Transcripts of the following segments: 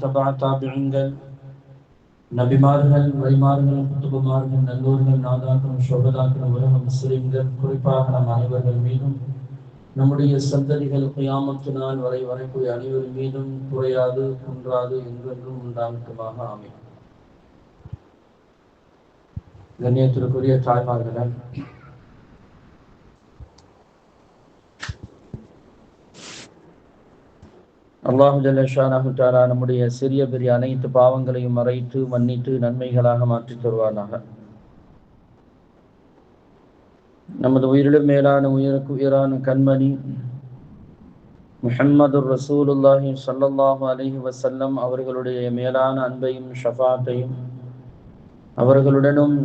தபா தாபியங்கள், நபிமார்கள், வழிமார்கள், குத்துபுமார்கள், நல்லோர்கள், நாதாக்கள், ஷோபதாக்கள், உலக முஸ்லிம்கள், குறிப்பாக நம் அனைவர்கள் மீதும் நம்முடைய சந்ததிகள் கியாமத்து நாள் வரை வரக்கூடிய அனைவர் மீதும் குறையாது குன்றாது என்றென்றும் உண்டாகட்டுமாக. ஆமீன். கண்ணியத்திற்குரிய தாய்மார்களே, அல்லாஹு ஜல்ல ஷானஹு தஆலா நம்முடைய சிறிய பெரிய அனைத்து பாவங்களையும் மறைத்து மன்னித்து நன்மைகளாக மாற்றித் தருவானாக. நமது உயிரிலும் மேலான உயிருக்கு உயிரான கண்மணி முஹம்மது ரசூலுல்லாஹி ஸல்லல்லாஹு அலைஹி வஸல்லம் அவர்களுடைய மேலான அன்பையும் ஷஃபாத்தையும் அவர்களுடனும்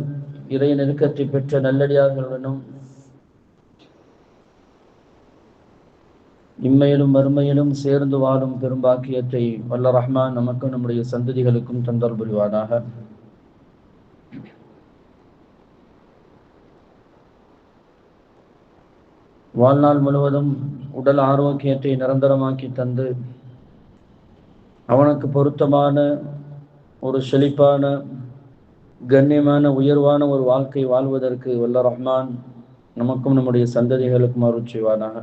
இறை நெருக்கத்தை பெற்ற நல்லடியார்களுடனும் இம்மையிலும் மறுமையிலும் சேர்ந்து வாழும் பெரும்பாக்கியத்தை வல்ல ரஹ்மான் நமக்கும் நம்முடைய சந்ததிகளுக்கும் தந்தல் புரிவானாக. வாழ்நாள் முழுவதும் உடல் ஆரோக்கியத்தை நிரந்தரமாக்கி தந்து அவனுக்கு பொருத்தமான ஒரு செழிப்பான கண்ணியமான உயர்வான ஒரு வாழ்க்கை வாழ்வதற்கு வல்ல ரஹ்மான் நமக்கும் நம்முடைய சந்ததிகளுக்கும் அருள் செய்வானாக.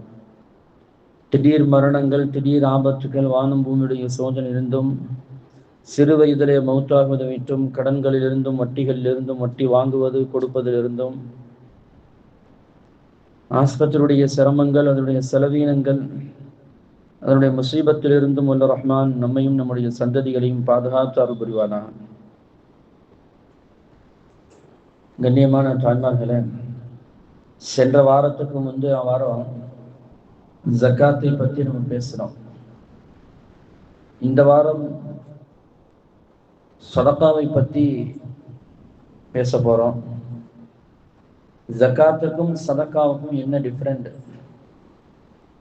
திடீர் மரணங்கள், திடீர் ஆபத்துகள், வானம் பூமியுடைய சோதனையிலிருந்தும், சிறு வயதிலே மௌத்தாகுவதை விட்டும், கடன்களிலிருந்தும், வட்டிகளிலிருந்தும், வட்டி வாங்குவது கொடுப்பதிலிருந்தும், ஆஸ்பத்திரியுடைய சிரமங்கள், அதனுடைய செலவீனங்கள், அதனுடைய முசீபத்திலிருந்தும் வல்ல ரஹ்மான் நம்மையும் நம்முடைய சந்ததிகளையும் பாதுகாத்து அருள் புரிவானாக. கண்ணியமான தாய்மார்களே, சென்ற வாரத்துக்கு முந்தைய வாரம் ஜக்காத்தை பற்றி நம்ம பேசுறோம். இந்த வாரம் சதகாவை பற்றி பேச போறோம். ஜக்காத்துக்கும் சதகாவுக்கும் என்ன டிஃபரெண்ட்,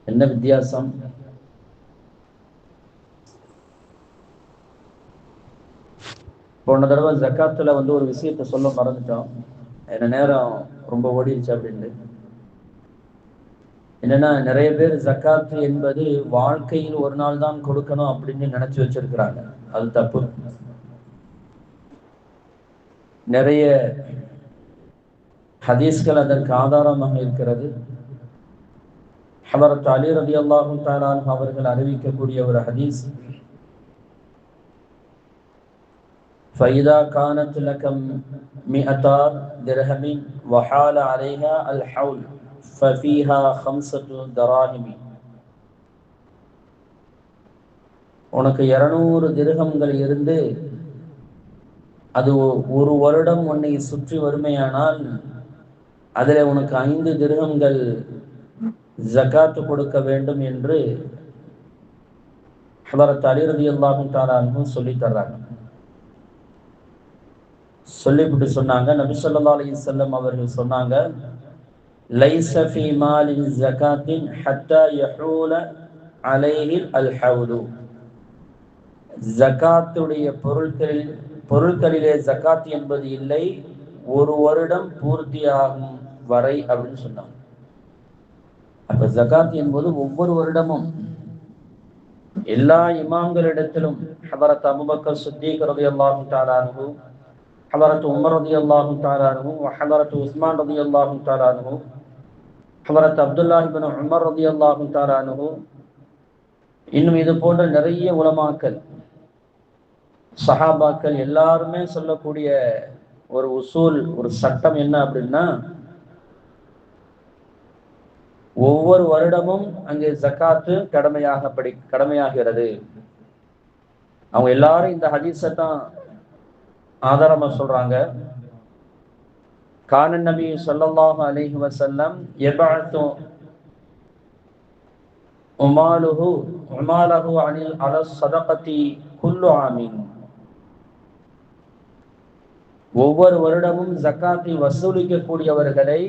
என்ன வித்தியாசம்? போன தடவை ஜக்காத்துல ஒரு விஷயத்த சொல்ல மறந்துட்டோம். என்ன நேரம் ரொம்ப ஓடிடுச்சு அப்படின்னு. என்னன்னா, நிறைய பேர் ஜக்காத்து என்பது வாழ்க்கையில் ஒரு நாள் தான் கொடுக்கணும் அப்படின்னு நினைச்சு வச்சிருக்கிறாங்க. அது தப்பு. நிறைய ஹதீஸ்கள் அதற்கு ஆதாரமாக இருக்கிறது. ஹதரத் அலி ரலியல்லாஹு தஆலா அன்ஹு அவர்கள் அறிவிக்கக்கூடிய ஒரு ஹதீஸ், فإذا كانت لك 100 درهم وحال عليها الحول ففيها 5 دراهم. உனக்கு 200 திர்ஹம்கள் இருந்து அது ஒரு வருடம் உன்னை சுற்றி வறுமையானால் அதில் உனக்கு 5 திர்ஹம்கள் ஜகாத்து கொடுக்க வேண்டும் என்று ஹதரத் அலி ரலியல்லாஹு தஆலா அன்ஹு சொல்லி தர்றாங்க. சொல்லிவிட்டு சொன்னாங்க, நபி ஸல்லல்லாஹு அலைஹி வஸல்லம் அவர்கள் சொன்னாங்க, லைஸ ஃபீ மாலின் ஜகாத்தின் ஹத்தா யஹூல அலைஹி அல் ஹவுலு. ஜகாத்துடைய பொருட்களிலே ஜகாத் என்பது இல்லை, ஒரு வருடம் பூர்த்தியாகும் வரை அப்படின்னு சொன்னாங்க. அப்ப ஜகாத் என்பது ஒவ்வொரு வருடமும் எல்லா இமாம்களிடத்திலும், ஹதரத் அபூபக்கர் சித்தீக் ரலியல்லாஹு தஆலா அன்ஹு, ஹதரத் உமர் ரலியல்லாஹு தஆலா அன்ஹு, ஹதரத் உஸ்மான் ரலியல்லாஹு தஆலா அன்ஹு, ஹதரத் அப்துல்லாஹ் இப்னு உமர் ரலியல்லாஹு தஆலா அன்ஹு, இன்னும் இது போன்ற நிறைய உலமாக்கள், சஹாபாக்கள் எல்லாருமே சொல்லக்கூடிய ஒரு உசூல், ஒரு சட்டம் என்ன அப்படின்னா, ஒவ்வொரு வருடமும் அங்கே ஜக்காத்து கடமையாகிறது. அவங்க எல்லாரும் இந்த ஹதீஸை தான் ஆதாரமா சொல்றாங்க. கான நபி ஸல்லல்லாஹு அலைஹி வஸல்லம் யபஅத்து உமாலஹு அனில் அலா ஸதகதி குல்லு ஆமீன். ஒவ்வொரு வருடமும் ஜக்காத்தை வசூலிக்கக்கூடியவர்களை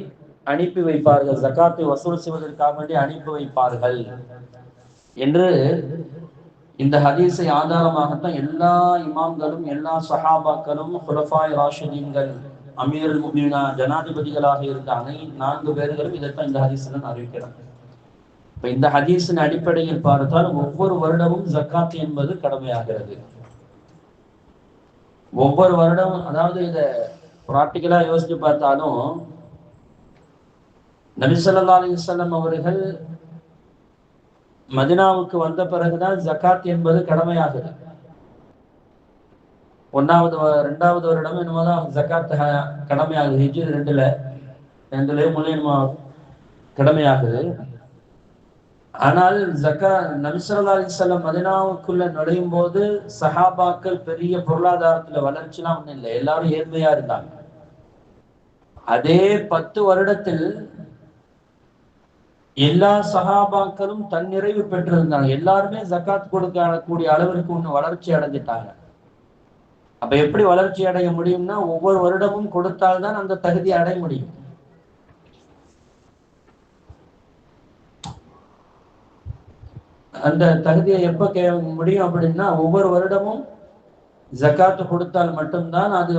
அனுப்பி வைப்பார்கள், ஜக்காத்தை வசூல் செய்வதற்காக வேண்டி அனுப்பி வைப்பார்கள் என்று இந்த ஹதீஸை ஆதாரமாகத்தான் எல்லா இமாம்களும், எல்லா சஹாபாக்களும், குலஃபாய் ராஷிதீன்கள், அமீருல் முஃமினீன், ஜனாதிபதிகளாக இருந்த 4 பேர்களும் இதைத்தான் இந்த ஹதீஸில் அறிவிக்கிறார். இந்த ஹதீஸின் அடிப்படையில் பார்த்தால் ஒவ்வொரு வருடமும் ஜக்காத் என்பது கடமையாகிறது. ஒவ்வொரு வருடமும், அதாவது இதை பிராக்டிக்கலா யோசிச்சு பார்த்தாலும் நபி ஸல்லல்லாஹு அலைஹி வஸல்லம் அவர்கள் மதினாவுக்கு வந்த பிறகுதான் ஜக்காத் என்பது கடமையாகுது. 2வது வருடம் என்னமோதான் ஜக்காத் கடமையாகுது. ஹிஜ்ரி 2 கடமையாகுது. ஆனால் நபி ஸல்லல்லாஹு அலைஹி வஸல்லம் மதீனாவுக்குள்ள நுழையும் போது சஹாபாக்கள் பெரிய பொருளாதாரத்துல வளர்ச்சிலாம் ஒண்ணும் இல்லை, எல்லாரும் ஏழ்மையா இருந்தாங்க. அதே 10 வருடத்தில் எல்லா சஹாபாக்களும் தன்னிறைவு பெற்றிருந்தாங்க. எல்லாருமே ஜக்காத் கொடுக்கக்கூடிய அளவிற்கு ஒண்ணு வளர்ச்சி அடைஞ்சிட்டாங்க. அப்ப எப்படி வளர்ச்சி அடைய முடியும்னா, ஒவ்வொரு வருடமும் கொடுத்தால்தான் அந்த தகுதி அடைய முடியும். அந்த தகுதியை எப்ப முடியும் அப்படின்னா, ஒவ்வொரு வருடமும் ஜக்காத்து கொடுத்தால் மட்டும்தான் அது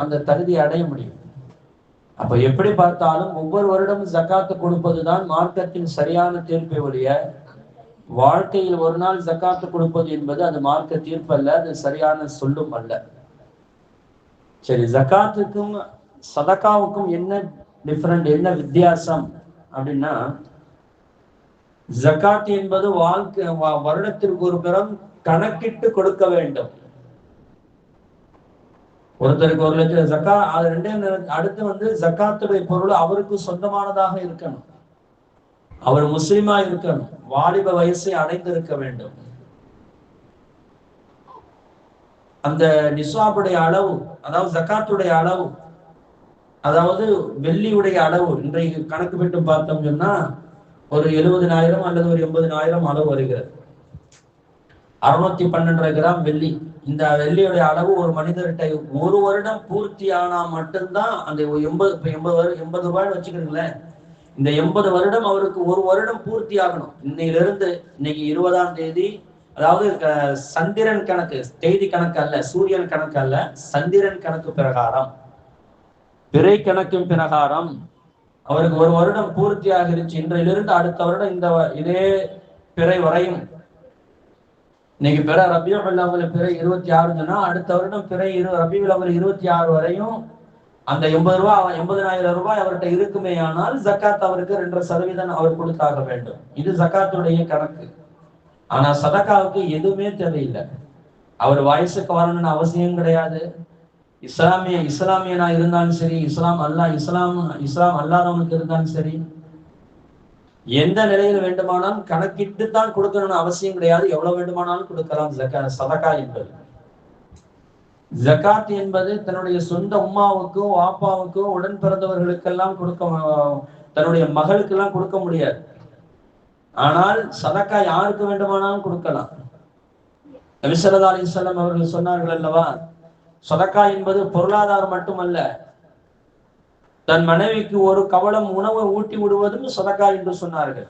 அந்த தகுதியை அடைய முடியும். அப்ப எப்படி பார்த்தாலும் ஒவ்வொரு வருடமும் ஜக்காத்து கொடுப்பதுதான் மார்க்கத்தின் சரியான தீர்ப்பை ஒழிய, வாழ்க்கையில் ஒரு நாள் ஜக்காத்து கொடுப்பது என்பது அது மார்க்க தீர்ப்பு அல்ல, அது சரியான சொல்லும் அல்ல. சரி, ஜக்காத்துக்கும் சதகாவுக்கும் என்ன டிஃபரெண்ட், என்ன வித்தியாசம் அப்படின்னா, ஜக்காத் என்பது வருடத்திற்கு ஒரு புறம் கணக்கிட்டு கொடுக்க வேண்டும். ஒருத்தருக்கு 1 லட்சம் ஜக்கா, அது அடுத்து ஜக்காத்துடைய பொருள் அவருக்கு சொந்தமானதாக இருக்கணும், அவர் முஸ்லிமா இருக்கணும், வாலிப வயசை அடைந்திருக்க வேண்டும். அந்த நிசாபுடைய அளவு, அதாவது ஜக்காத்துடைய அளவு, அதாவது வெள்ளியுடைய அளவு இன்றைக்கு கணக்கு விட்டு பார்த்தோம் சொன்னா ஒரு 70,000 அல்லது ஒரு 80,000 அளவு வருகிறது. 612 கிராம் வெள்ளி. இந்த வெள்ளியுடைய அளவு ஒரு மனிதர்கிட்ட ஒரு வருடம் பூர்த்தி ஆனா மட்டும்தான் அந்த 80 ரூபாய் வச்சுக்கிறீங்களேன், இந்த 80 வருடம் அவருக்கு ஒரு வருடம் பூர்த்தி ஆகணும். இன்னையிலிருந்து, இன்னைக்கு 20ஆம் தேதி, அதாவது சந்திரன் கணக்கு, தேதி கணக்கு அல்ல, சூரியன் கணக்கு அல்ல, சந்திரன் கணக்கு பிரகாரம், பிறை கணக்கின் பிரகாரம் அவருக்கு ஒரு வருடம் பூர்த்தி ஆகிருச்சு. இன்றையிலிருந்து அடுத்த வருடம் இந்த இதே பிறை வரையும், இன்னைக்கு பிற ரபியுல் அவ்வல் பிறை 26 அடுத்த வருடம் பிறை ரபியுல் அவ்வல் 26 வரையும் அந்த 80,000 ரூபாய் அவர்கிட்ட இருக்குமே. ஆனால் ஜக்காத் அவருக்கு 2% அவர் கொடுத்தாக வேண்டும். இது ஜக்காத்துடைய கணக்கு. ஆனா சதகாவுக்கு எதுவுமே தேவையில்லை. அவர் வயசுக்கு வரணும்னு அவசியம் கிடையாது. இஸ்லாமியனா இருந்தாலும் சரி, இஸ்லாம் அல்லாதவனுக்கு இருந்தாலும் சரி, எந்த நிலையில் வேண்டுமானாலும் கணக்கிட்டு தான் கொடுக்கணும்னு அவசியம் கிடையாது. எவ்வளவு வேண்டுமானாலும் கொடுக்கலாம். சதகா என்பது, ஜக்காத் என்பது தன்னுடைய சொந்த உம்மாவுக்கும் வாப்பாவுக்கும் உடன் பிறந்தவர்களுக்கெல்லாம் தன்னுடைய மகளுக்கெல்லாம் கொடுக்க முடியாது. ஆனால் சதக்கா யாருக்கு வேண்டுமானாலும் கொடுக்கலாம். நபி ஸல்லல்லாஹு அலைஹி வஸல்லம் அவர்கள் சொன்னார்கள் அல்லவா, சதக்கா என்பது பொருளாதாரம் மட்டுமல்ல, தன் மனைவிக்கு ஒரு கவளம் உணவு ஊட்டி விடுவதும் சதக்கா என்று சொன்னார்கள்.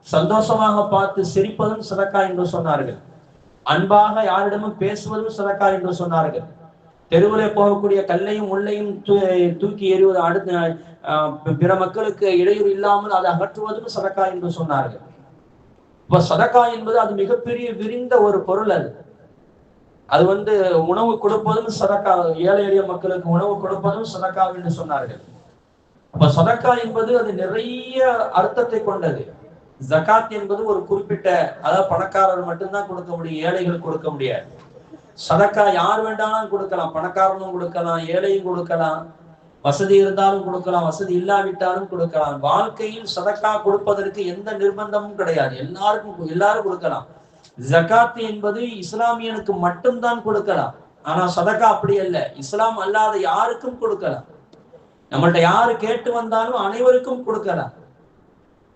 சந்தோஷமாக பார்த்து சிரிப்பதும் சதக்கா என்று சொன்னார்கள். அன்பாக யாரிடமும் பேசுவதும் சதக்கா என்று சொன்னார்கள். தெருவிலே போகக்கூடிய கல்லையும் முள்ளையும் தூக்கி எறிவது, அடுத்த பிற மக்களுக்கு இடையூறு இல்லாமல் அதை அகற்றுவதும் சதக்கா என்று சொன்னார்கள். இப்ப சதக்கா என்பது அது மிகப்பெரிய விரிந்த ஒரு பொருள். அது உணவு கொடுப்பதும் சதக்கா, ஏழை எளிய மக்களுக்கு உணவு கொடுப்பதும் சதக்கா என்று சொன்னார்கள். அப்ப சதக்கா என்பது அது நிறைய அர்த்தத்தை கொண்டது. ஜகாத் என்பது ஒரு குறிப்பிட்ட, அதாவது பணக்காரர் மட்டும்தான் கொடுக்க முடியும், ஏழைகள் கொடுக்க முடியாது. சதக்கா யார் வேண்டாலும் கொடுக்கலாம், பணக்காரனும் கொடுக்கலாம், ஏழையும் கொடுக்கலாம், வசதி இருந்தாலும் கொடுக்கலாம், வசதி இல்லாவிட்டாலும் கொடுக்கலாம். வாழ்க்கையில் சதக்கா கொடுப்பதற்கு எந்த நிர்பந்தமும் கிடையாது, எல்லாரும் கொடுக்கலாம். ஜகாத் என்பது இஸ்லாமியனுக்கு மட்டும்தான் கொடுக்கலாம். ஆனா சதக்கா அப்படி அல்ல, இஸ்லாம் அல்லாத யாருக்கும் கொடுக்கலாம். நம்மள்ட்ட யாரு கேட்டு வந்தாலும் அனைவருக்கும் கொடுக்கலாம்.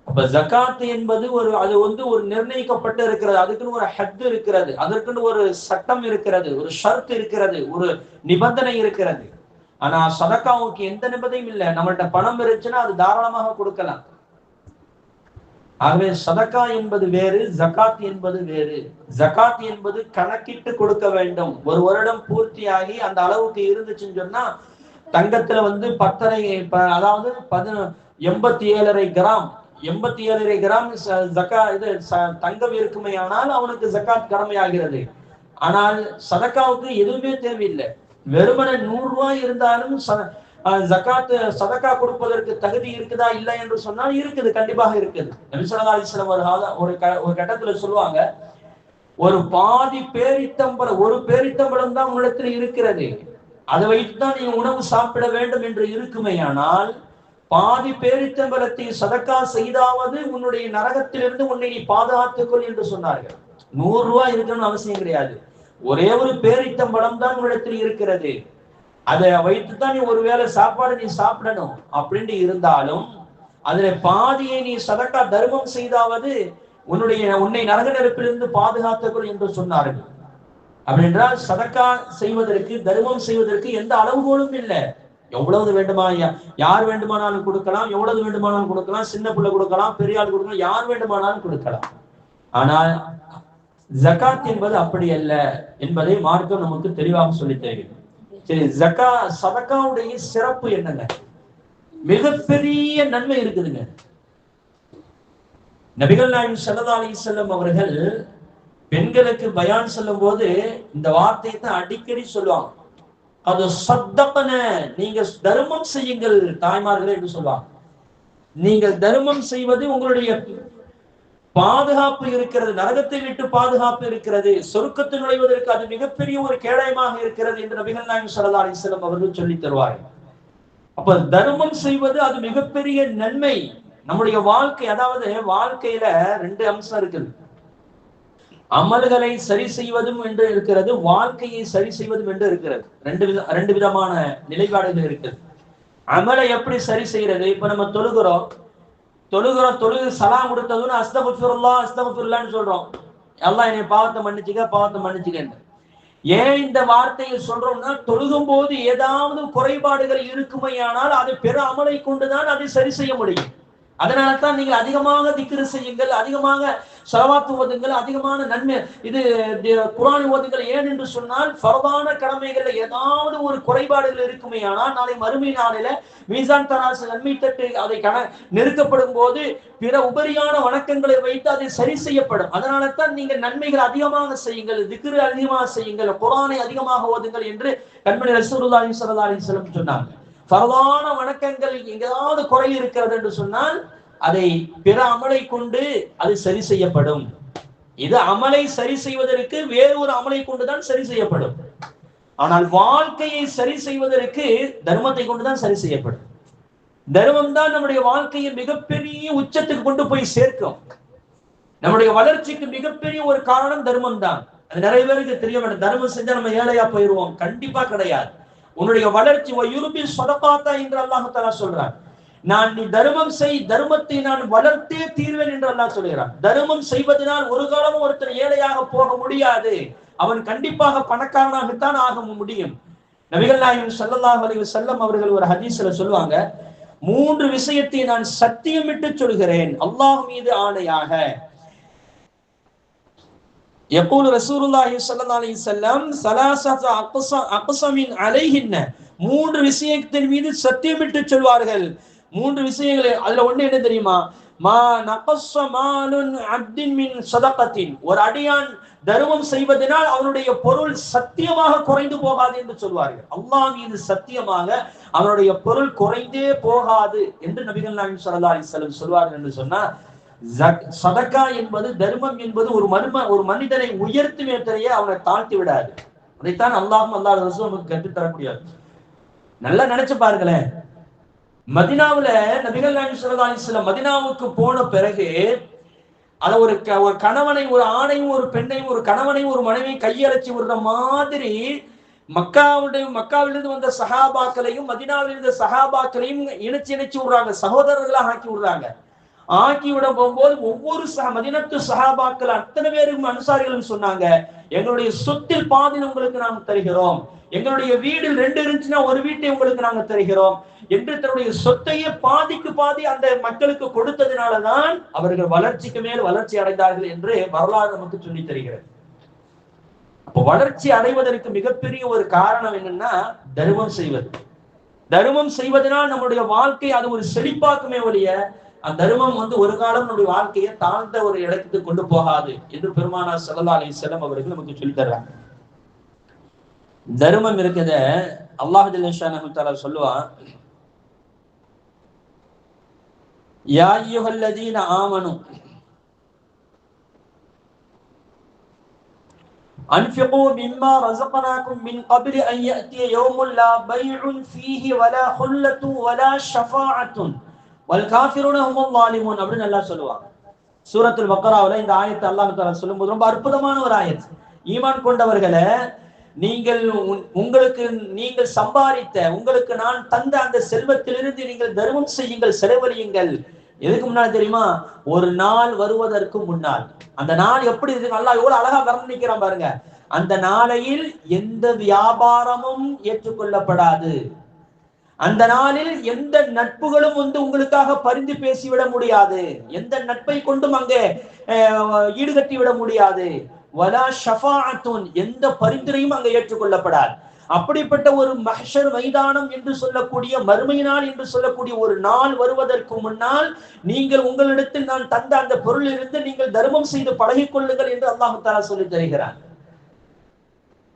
அப்ப ஜகாத் என்பது அது ஒரு நிர்ணயிக்கப்பட்டு இருக்கிறது, அதுக்குன்னு ஒரு ஹத் இருக்கிறது, அதற்குன்னு ஒரு சட்டம் இருக்கிறது, ஒரு ஷர்த் இருக்கிறது, ஒரு நிபந்தனை இருக்கிறது. ஆனா சதக்காவுக்கு எந்த நிபந்தனையும் இல்லை. நம்மள்ட்ட பணம் இருந்துச்சுன்னா அது தாராளமாக கொடுக்கலாம். ஆகவே சதக்கா என்பது வேறு, ஜகாத் என்பது வேறு. ஜகாத் என்பது கணக்கிட்டு கொடுக்க வேண்டும். ஒரு வருடம் பூர்த்தியாகி அந்த அளவுக்கு இருந்துச்சுன்னு சொன்னா, தங்கத்துல 10.5, அதாவது 87.5 கிராம் 87 கிராம் தங்கம் இருக்குமே ஆனால் அவனுக்கு ஜக்காத் கடமையாகிறது. ஆனால் சதக்காவுக்கு எதுவுமே தேவையில்லை. வெறுமன 100 ரூபாய் இருந்தாலும் ஜக்காத் சதக்கா கொடுப்பதற்கு தகுதி இருக்குதா இல்லை என்று சொன்னால் இருக்குது, கண்டிப்பாக இருக்குது. நபி ஸல்லல்லாஹு அலைஹி வஸல்லம் ஒரு கட்டத்துல சொல்லுவாங்க, ஒரு பாதி பேரித்தம்பளம், ஒரு பேரித்தம்பளம் தான் உங்களிடத்தில் இருக்கிறது, அதை வைத்துதான் நீங்க உணவு சாப்பிட வேண்டும் என்று இருக்குமேயானால் பாதி பேரித்தம்பலத்தை சதக்கா செய்தாவது உன்னுடைய நரகத்திலிருந்து உன்னை நீ பாதுகாத்துக்கொள் என்று சொன்னார்கள். 100 ரூபாய் இருக்கணும்னு அவசியம் கிடையாது. ஒரே ஒரு பேரித்தம்பளம் தான் உன்னிடத்தில் இருக்கிறது, அதை வைத்துதான் நீ ஒருவேளை சாப்பாடு நீ சாப்பிடணும் அப்படின்னு இருந்தாலும் அதுல பாதியை நீ சதக்கா தர்மம் செய்தாவது உன்னை நரக நெருப்பிலிருந்து பாதுகாத்துக்கொள் என்று சொன்னார்கள். அப்படின்றால் சதக்கா செய்வதற்கு, தர்மம் செய்வதற்கு எந்த அளவுகோலும் இல்லை. எவ்வளவு வேண்டுமா, யார் வேண்டுமானாலும் கொடுக்கலாம், எவ்வளவு வேண்டுமானாலும் கொடுக்கலாம், சின்ன பிள்ளை கொடுக்கலாம், பெரிய ஆள் கொடுக்கலாம், யார் வேண்டுமானாலும் கொடுக்கலாம். ஆனால் ஜகாத் என்பது அப்படி அல்ல என்பதை மார்க்கம் நமக்கு தெளிவாக சொல்லி தருகிறது. சரி, சதக்காவுடைய சிறப்பு என்னங்க? மிகப்பெரிய நன்மை இருக்குதுங்க. நபிகள் நாயகம் ஸல்லல்லாஹு அலைஹி வஸல்லம் அவர்கள் பெண்களுக்கு பயான் சொல்லும் போது இந்த வார்த்தையை தான் அடிக்கடி சொல்லுவாங்க. அது சத்தப்பன, நீங்க தர்மம் செய்யுங்கள் தாய்மார்களே என்று சொல்லுவாங்க. நீங்கள் தர்மம் செய்வது உங்களுடைய பாதுகாப்பு இருக்கிறது, நரகத்தை விட்டு பாதுகாப்பு இருக்கிறது, சொர்க்கத்தை நுழைவதற்கு அது மிகப்பெரிய ஒரு கேடயமாக இருக்கிறது என்று நபிகள் நாயகம் ஸல்லல்லாஹு அலைஹி வஸல்லம் அவர்கள் சொல்லி தருவார்கள். அப்ப தர்மம் செய்வது அது மிகப்பெரிய நன்மை. நம்முடைய வாழ்க்கை, அதாவது வாழ்க்கையில 2 அம்சம் இருக்குது. அமல்களை சரி செய்வதும் என்று இருக்கிறது, வாழ்க்கையை சரி செய்வதும் என்று இருக்கிறது. ரெண்டு விதமான நிலைப்பாடுகள் இருக்குது. அமலை எப்படி சரி செய்யறது? இப்ப நம்ம தொழுகு சலாம் கொடுத்ததுன்னு அஸ்தக்ஃபிருல்லாஹ் சொல்றோம். அல்லாஹ் என்னை பாவத்தை மன்னிச்சுக்க. ஏன் இந்த வார்த்தையை சொல்றோம்னா, தொழுகும் போது ஏதாவது குறைபாடுகள் இருக்குமையானால் அது பெற அமலை கொண்டுதான் அதை சரி செய்ய முடியும். அதனால்தான் நீங்கள் அதிகமாக திக்ரு செய்யுங்கள், அதிகமாக ஸலவாத் ஓதுங்கள், அதிகமான நன்மை இது குர்ஆன் ஓதுங்கள். ஏன் என்று சொன்னால் ஃபர்தான கடமைகள்ல ஏதாவது ஒரு குறைபாடுகள் இருக்குமே ஆனால் நாளை மறுமை நாளில மீசான் தராசு நன்மை தட்டு அதை நெருக்கப்படும் போது பிற உபரியான வணக்கங்களை வைத்து அதை சரி செய்யப்படும். அதனால தான் நீங்கள் நன்மைகள் அதிகமாக செய்யுங்கள், திக்ரு அதிகமாக செய்யுங்கள், குர்ஆனை அதிகமாக ஓதுங்கள் என்று கண்மணி ரசூலுல்லாஹி ஸல்லல்லாஹு அலைஹி வஸல்லம் சொன்னாங்க. ஃபர்தான வணக்கங்கள் எங்கேயாவது குறை இருக்கிறது என்று சொன்னால் அதை பிற அமலை கொண்டு அது சரி செய்யப்படும். இது அமலை சரி செய்வதற்கு வேறு ஒரு அமலை கொண்டுதான் சரி செய்யப்படும். ஆனால் வாழ்க்கையை சரி செய்வதற்கு தர்மத்தை கொண்டுதான் சரி செய்யப்படும். தர்மம் தான் நம்முடைய வாழ்க்கையை மிகப்பெரிய உச்சத்துக்கு கொண்டு போய் சேர்க்கும். நம்முடைய வளர்ச்சிக்கு மிகப்பெரிய ஒரு காரணம் தர்மம் தான். அது நிறைய பேருக்கு தெரிய வேண்டும். தர்மம் செஞ்சா நம்ம ஏழையா போயிடுவோம், கண்டிப்பா கிடையாது. உன்னுடைய வளர்ச்சி என்று அல்லாஹ் தஆலா சொல்றான். நீ தர்மம் செய், தர்மத்தை நான் வளர்த்தே தீர்வேன் என்று அல்லாஹ் சொல்கிறான். தர்மம் செய்வதனால் ஒரு காலமும் ஒருத்தர் ஏழையாக போக முடியாது, அவன் கண்டிப்பாக பணக்காரனாகத்தான் ஆக முடியும். நபிகள் நாயகம் ஸல்லல்லாஹு அலைஹி வஸல்லம் அவர்கள் ஒரு ஹதீஸ்ல சொல்லுவாங்க, 3 விஷயத்தை நான் சத்தியமிட்டு சொல்கிறேன் அல்லாஹ் மீது ஆணையாக. யகூல் ரசூலுல்லாஹி ஸல்லல்லாஹு அலைஹி வஸல்லம் ஸலாஸத அக்ஸமின் அலைஹின்ன, 3 விஷயத்தின் மீது சத்தியமிட்டு சொல்வார்கள். 3 விஷயங்கள். அதுல ஒண்ணு என்ன தெரியுமா? மா நகஸ மாலுன் அப்தின் மின் ஸதகத்தின், ஒரு அடியான் தர்மம் செய்வதனால் அவனுடைய பொருள் சத்தியமாக குறைந்து போகாது என்று சொல்வார்கள். அல்லாஹ் மீது சத்தியமாக அவனுடைய பொருள் குறைந்தே போகாது என்று நபிகள் நாயகம் ஸல்லல்லாஹு அலைஹி வஸல்லம் சொல்வார்கள் என்று சொன்னா, சதக்கா என்பது, தர்மம் என்பது ஒரு மனிதனை உயர்த்துமே தவிர அவனை தாழ்த்தி விடாது. அதைத்தான் அல்லாஹ்வும் அல்லாஹ் ரசூலும் நமக்கு கற்றுத் தரக்கூடியது. நல்லா நினைச்சு பாருங்களேன். மதீனாவுல நபிகள் நாயகம் ஸல்லல்லாஹு அலைஹி வஸல்லம் மதீனாவுக்கு போன பிறகு அத ஒரு கணவனை, ஒரு ஆணையும் ஒரு பெண்ணையும், ஒரு கணவனையும் ஒரு மனைவியும் கையழைச்சி விடுற மாதிரி மக்காவிலிருந்து வந்த சஹாபாக்களையும் மதீனாவில் இருந்த சஹாபாக்களையும் இணைச்சு விடுறாங்க, சகோதரர்களாக ஆக்கி விடுறாங்க. ஆக்கி விட போகும்போது ஒவ்வொரு மதீனத்து சஹாபாக்கள் அத்தனை பேரும் அன்சாரிகளும் சொன்னாங்க, எங்களுடைய சொத்தில் பாதி உங்களுக்கு நாங்கள் தருகிறோம், எங்களுடைய வீடில் 2 இருந்துச்சுன்னா ஒரு வீட்டை உங்களுக்கு நாங்கள் தருகிறோம் என்று தன்னுடைய சொத்தையே பாதிக்கு பாதி அந்த மக்களுக்கு கொடுத்ததினாலதான் அவர்கள் வளர்ச்சிக்கு மேல் வளர்ச்சி அடைந்தார்கள் என்று வரலாறு நமக்கு சொல்லி தருகிறது. அப்ப வளர்ச்சி அடைவதற்கு மிகப்பெரிய ஒரு காரணம் என்னன்னா தர்மம் செய்வது. தர்மம் செய்வதனால் நம்முடைய வாழ்க்கை அது ஒரு செழிப்பாக்குமே ஒழிய அந்த தர்மம் ஒரு காலம் நம்முடைய வாழ்க்கையை தாழ்ந்த ஒரு இடத்துக்கு கொண்டு போகாது என்று பெருமானார் ஸல்லல்லாஹு அலைஹி வஸல்லம் அவர்கள் நமக்கு சொல்லி தர்றாங்க. தர்மம் இருக்குத அல்லாஹ் ஜல்ல ஷானஹு தஆலா சொல்லுவான், யா அய்யுஹல்லதீன ஆமனு அன்ஃபிகு மிம்மா ரஸக்னாகும் மின் கப்லி அன் யஅதிய யௌமுன் லா பைஉன் ஃபீஹி வலா ஹுல்லத்து வலா ஷஃபாஅத்துன் வல் காஃபிரூன ஹுமுல் ஸாலிமூன் அப்படின்னு அல்லாஹ் சொல்லுவாங்க. சூரத்துல் பக்ராவுல இந்த ஆயத்தை அல்லாஹ் தஆலா சொல்லும்போது ரொம்ப அற்புதமான ஒரு ஆயத். ஈமான் கொண்டவர்களே, நீங்கள் சம்பாதித்த உங்களுக்கு நான் தந்த அந்த செல்வத்திலிருந்து நீங்கள் தர்மம் செய்யுங்கள், செலவழியுங்கள். எதுக்கு முன்னாடி தெரியுமா? ஒரு நாள் வருவதற்கு முன்னால். அந்த நாள் எப்படி இருக்கு? அல்லாஹ் எவ்வளவு அழகா வர்ணிக்கிறான் பாருங்க. அந்த நாளையில் எந்த வியாபாரமும் ஏற்றுக்கொள்ளப்படாது. அந்த நாளில் எந்த நட்புகளும் உங்களுக்காக பரிந்து பேசிவிட முடியாது. எந்த நட்பை கொண்டும் அங்கே ஈடுகட்டி விட முடியாது. வலா ஷஃபாஅத்துன், எந்த பரிந்துரையும் அங்கே ஏற்றுக்கொள்ளப்படாது. அப்படிப்பட்ட ஒரு மஹ்ஷர் மைதானம் என்று சொல்லக்கூடிய மறுமை நாள் என்று சொல்லக்கூடிய ஒரு நாள் வருவதற்கு முன்னால் நீங்கள் உங்களிடத்தில் நான் தந்த அந்த பொருளிலிருந்து நீங்கள் தர்மம் செய்து பழகிக் கொள்ளுங்கள் என்று அல்லாஹ் தஆலா சொல்லி தருகிறான்.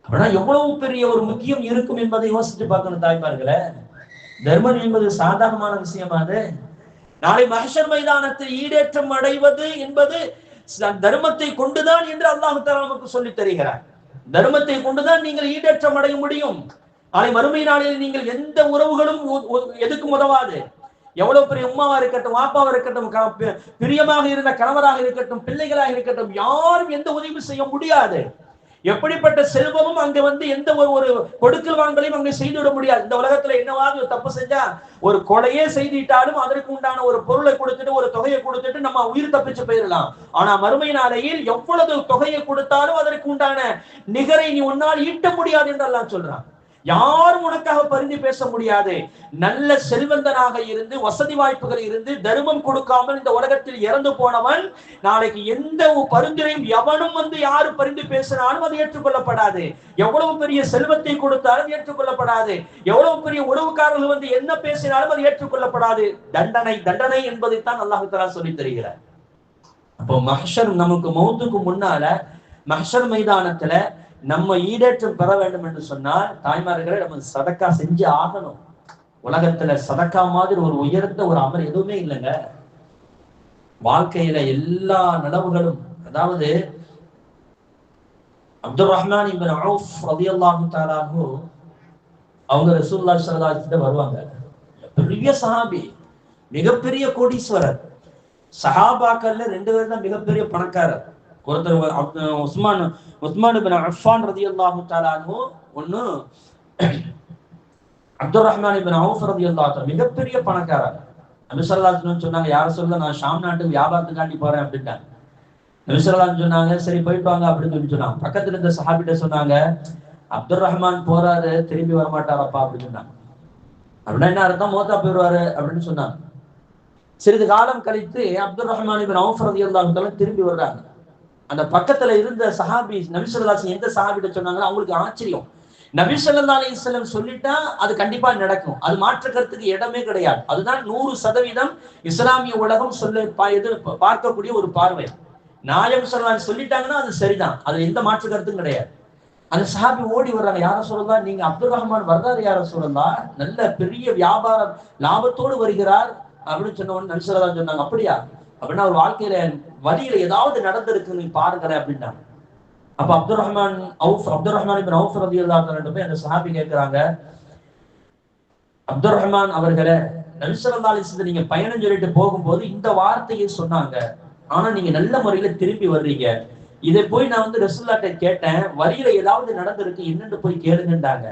அப்படின்னா எவ்வளவு பெரிய ஒரு முக்கியம் இருக்கும் என்பதை யோசித்து பார்க்கணும் தாய்மார்களே. தர்மம் என்பது சாதாரணமான விஷயமா? அது நாளை மஹ்ஷர் மைதானத்தில் ஈடேற்றம் அடைவது என்பது தர்மத்தை கொண்டுதான் என்று அல்லாஹ் தஆலா நமக்கு சொல்லி தருகிறார். தர்மத்தை கொண்டுதான் நீங்கள் ஈடேற்றம் அடைய முடியும். நாளை மறுமை நாளில் நீங்கள் எந்த உறவுகளும் எதுக்கும் உதவாது. எவ்வளவு பெரிய உம்மாவா இருக்கட்டும், வாப்பாவா இருக்கட்டும், பிரியமாக இருந்த கணவராக இருக்கட்டும், பிள்ளைகளாக இருக்கட்டும், யாரும் எந்த உதவி செய்ய முடியாது. எப்படிப்பட்ட செல்வமும் அங்க எந்த ஒரு கொடுக்கல் வாங்கலையும் அங்க செய்துவிட முடியாது. இந்த உலகத்துல என்னவாவது தப்பு செஞ்சா ஒரு கொலையே செய்துட்டாலும் அதற்கு உண்டான ஒரு பொருளை கொடுத்துட்டு ஒரு தொகையை கொடுத்துட்டு நம்ம உயிர் தப்பிச்சு போயிடலாம். ஆனா மறுமை நாளையில் எவ்வளவு தொகையை கொடுத்தாலும் அதற்கு உண்டான நிகரை நீ உன்னால் ஈட்ட முடியாது என்று அல்லாஹ் சொல்றான். யாரும் உனக்காக பரிந்து பேச முடியாது. நல்ல செல்வந்தனாக இருந்து வசதி வாய்ப்புகள் இருந்து தர்மம் கொடுக்காமல் இந்த உலகத்தில் இறந்து போனவன் நாளைக்கு எந்த பரிந்துரையும் எவனும் யாரு பரிந்து பேசினாலும் அது ஏற்றுக்கொள்ளப்படாது. எவ்வளவு பெரிய செல்வத்தை கொடுத்தாலும் ஏற்றுக்கொள்ளப்படாது. எவ்வளவு பெரிய உறவுக்காரர்கள் என்ன பேசினாலும் அது ஏற்றுக்கொள்ளப்படாது. தண்டனை என்பதைத்தான் அல்லாஹ் தஆலா சொல்லி தருகிறார். அப்போ மஹ்ஷர், நமக்கு மௌத்துக்கு முன்னால மஹ்ஷர் மைதானத்துல நம்ம ஈடேற்றம் பெற வேண்டும் என்று சொன்னால் தாய்மார்களை நம்ம சதக்கா செஞ்சு ஆகணும். உலகத்துல சதக்கா மாதிரி ஒரு உயர்ந்த ஒரு அமல் எதுவுமே இல்லைங்க. வாழ்க்கையில எல்லா நிலவுகளும், அதாவது அப்துல் ரஹ்மான் இப்னு அவுஃப் ரலியல்லாஹு தஆலா அன்ஹு அவங்க ரசூலுல்லாஹி ஸல்லல்லாஹு அலைஹி வஸல்லம் வருவாங்க. பெரிய சஹாபி, மிகப்பெரிய கோடீஸ்வரர். சஹாபாக்கள்ல 2 பேர் தான் மிகப்பெரிய பணக்காரர். ஒருத்தர் உஸ்மான் இப்னு அஃபான் ரலியல்லாஹு தஆலா அன்ஹு, ஒன்னு அப்துல் ரஹ்மான் இப்னு அவுஃப் ரலியல்லாஹு தஆலா, மிகப்பெரிய பணக்காரர். நபி ஸல்லல்லாஹு அலைஹி வஸல்லம் சொன்னாங்க, யார சொல்ல நான் ஷாம் நாட்டுக்கு வியாபாரத்துக்காண்டி போறேன் அப்படின்ட்டாங்க. நபி ஸல்லல்லாஹு அலைஹி சொன்னாங்க, சரி போயிட்டு வாங்க அப்படின்னு சொல்லி சொன்னாங்க. பக்கத்துல இருந்த சஹாபிட்ட சொன்னாங்க, அப்துல் ரஹ்மான் போறாரு, திரும்பி வரமாட்டாரப்பா அப்படின்னு சொன்னாங்க. அப்படின்னா என்ன அர்த்தம்? மௌத்தா போயிடுவாரு அப்படின்னு சொன்னாங்க. சிறிது காலம் கழித்து அப்துல் ரஹ்மான் இப்னு அவுஃப் ரலியல்லாஹு தஆலா திரும்பி வர்றாங்க. அந்த பக்கத்துல இருந்த சஹாபி நபி ஸல்லல்லாஹு அலைஹி எந்த சஹாபிட்ட சொன்னாங்கன்னா அவங்களுக்கு ஆச்சரியம். நபி ஸல்லல்லாஹு அலைஹி வஸல்லம் சொல்லிட்டா அது கண்டிப்பா நடக்கும். அது மாற்று கருத்துக்கு இடமே கிடையாது. அதுதான் 100% இஸ்லாமிய உலகம் பார்க்கக்கூடிய ஒரு பார்வை. நாயகம் ஸல்லல்லாஹு அலைஹி சொல்லிட்டாங்கன்னா அது சரிதான். அது எந்த மாற்று கருத்தும் கிடையாது. அந்த சஹாபி ஓடி வர்றாங்க, யார சொல்லலாம், நீங்க அப்துல் ரஹ்மான் வர்றாரு யார சொல்லலாம், நல்ல பெரிய வியாபார லாபத்தோடு வருகிறார் அப்படின்னு சொன்ன உடனே நபி ஸல்லல்லாஹு அலைஹி சொன்னாங்க, அப்படியா? அப்படின்னா அவர் வாழ்க்கையில வழியில ஏதாவது நடந்திருக்கு நீ பாருங்க அப்படின்னாங்க. அப்ப அப்துல் ரஹ்மான் இப்னு அவுஃப் ரலியல்லாஹு அன்ஹு போய் அந்த சஹாபி கேட்கிறாங்க, அப்துல் ரஹ்மான் அவர்களே, நபி ஸல்லல்லாஹு அலைஹி வஸல்லம் நீங்க பயணம் சொல்லிட்டு போகும்போது இந்த வார்த்தையை சொன்னாங்க, ஆனா நீங்க நல்ல முறையில திரும்பி வர்றீங்க. இதை போய் நான் ரசூலுல்லாஹ்ட்ட கேட்டேன், வழியில ஏதாவது நடந்திருக்கு என்னன்னு போய் கேளுங்கன்றாங்க.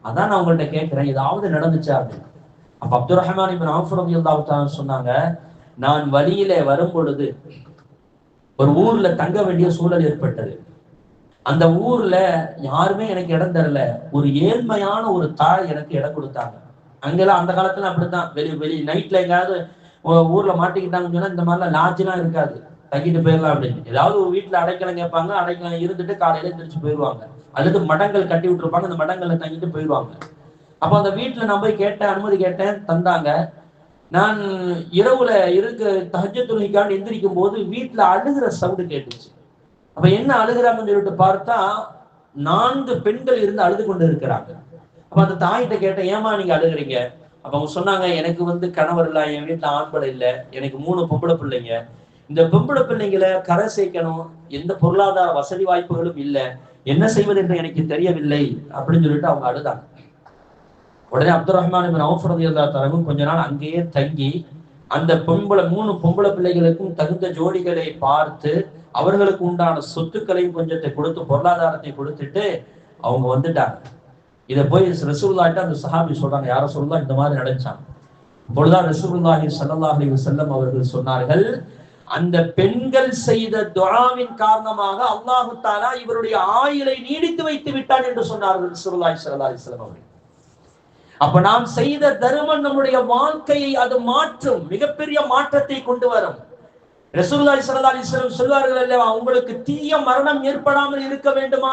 அதான் நான் உங்கள்ட்ட கேட்கிறேன், ஏதாவது நடந்துச்சா அப்படின்னு. அப்ப அப்துல் ரஹ்மான் இப்னு அவுஃப் ரலியல்லாஹு தஆலா சொன்னாங்க, நான் வழியில வரும் பொழுது ஒரு ஊர்ல தங்க வேண்டிய சூழல் ஏற்பட்டது. அந்த ஊர்ல யாருமே எனக்கு இடம் தரல. ஒரு ஏழ்மையான ஒரு தாய் எனக்கு இடம் கொடுத்தாங்க. அங்கெல்லாம் அந்த காலத்துல அப்படித்தான், வெளி நைட்ல எங்காவது ஊர்ல மாட்டிக்கிட்டாங்கன்னு சொன்னா இந்த மாதிரிலாம் லாட்ஜ்லாம் இருக்காது, தங்கிட்டு போயிடலாம் அப்படின்னு. ஏதாவது ஒரு வீட்டுல அடைக்கலம் கேட்பாங்க, அடைக்கலம் இருந்துட்டு காலையில திருச்சி போயிடுவாங்க. அல்லது மடங்கள் கட்டி விட்டுருப்பாங்க, அந்த மடங்கள்ல தங்கிட்டு போயிடுவாங்க. அப்ப அந்த வீட்டுல நான் போய் கேட்டேன், அனுமதி கேட்டேன், தந்தாங்க. நான் இரவுல தஹஜ்ஜுத் தொழுகைக்காக எந்திரிக்கும் போது வீட்டுல அழுகிற சவுண்டு கேட்டுச்சு. அப்ப என்ன அழுகிறாங்கன்னு சொல்லிட்டு பார்த்தா 4 பெண்கள் இருந்து அழுது கொண்டு இருக்கிறாங்க. அப்ப அந்த தாயிட்ட கேட்டேன், ஏமா நீங்க அழுகுறீங்க? அப்ப அவங்க சொன்னாங்க, எனக்கு கணவர் இல்ல, என் வீட்டுல ஆண்கள் இல்ல, எனக்கு 3 பொம்பளை பிள்ளைங்க. இந்த பொம்பளை பிள்ளைங்களை கரை சேர்க்கணும், எந்த பொருளாதார வசதி வாய்ப்புகளும் இல்ல, என்ன செய்வது என்று எனக்கு தெரியவில்லை அப்படின்னு சொல்லிட்டு அவங்க அழுதாங்க. உடனே அப்துல் ரஹ்மான் அவுஃப் ரலியல்லாஹு தஆலா கொஞ்ச நாள் அங்கேயே தங்கி அந்த 3 பொம்பளை பிள்ளைகளுக்கும் தகுந்த ஜோடிகளை பார்த்து அவர்களுக்கு உண்டான சொத்துக்களையும் கொஞ்சத்தை கொடுத்து பொருளாதாரத்தை கொடுத்துட்டு அவங்க வந்துட்டாங்க. இதை போய் ரசூலுல்லாஹ்ட்ட அந்த சஹாபி சொல்றாங்க, யார சொல்லலாம் இந்த மாதிரி நடந்துச்சாங்க. அப்பொழுதுதான் ரசூலுல்லாஹி ஸல்லல்லாஹு அலைஹி வஸல்லம் அவர்கள் சொன்னார்கள், அந்த பெண்கள் செய்த துஆவின் காரணமாக அல்லாஹ் தஆலா இவருடைய ஆயுளை நீடித்து வைத்து விட்டான் என்று சொன்னார்கள் ரசூலுல்லாஹி ஸல்லல்லாஹு அலைஹி வஸல்லம் அவர்கள். அப்ப நாம் செய்த தர்மம் நம்முடைய வாழ்க்கையை அது மாற்றும், மிகப்பெரிய மாற்றத்தை கொண்டு வரும். ரசூலுல்லாஹி ஸல்லல்லாஹு அலைஹி வஸல்லம் சொல்வார்கள் அல்லவா, உங்களுக்கு தீய மரணம் ஏற்படாமல் இருக்க வேண்டுமா,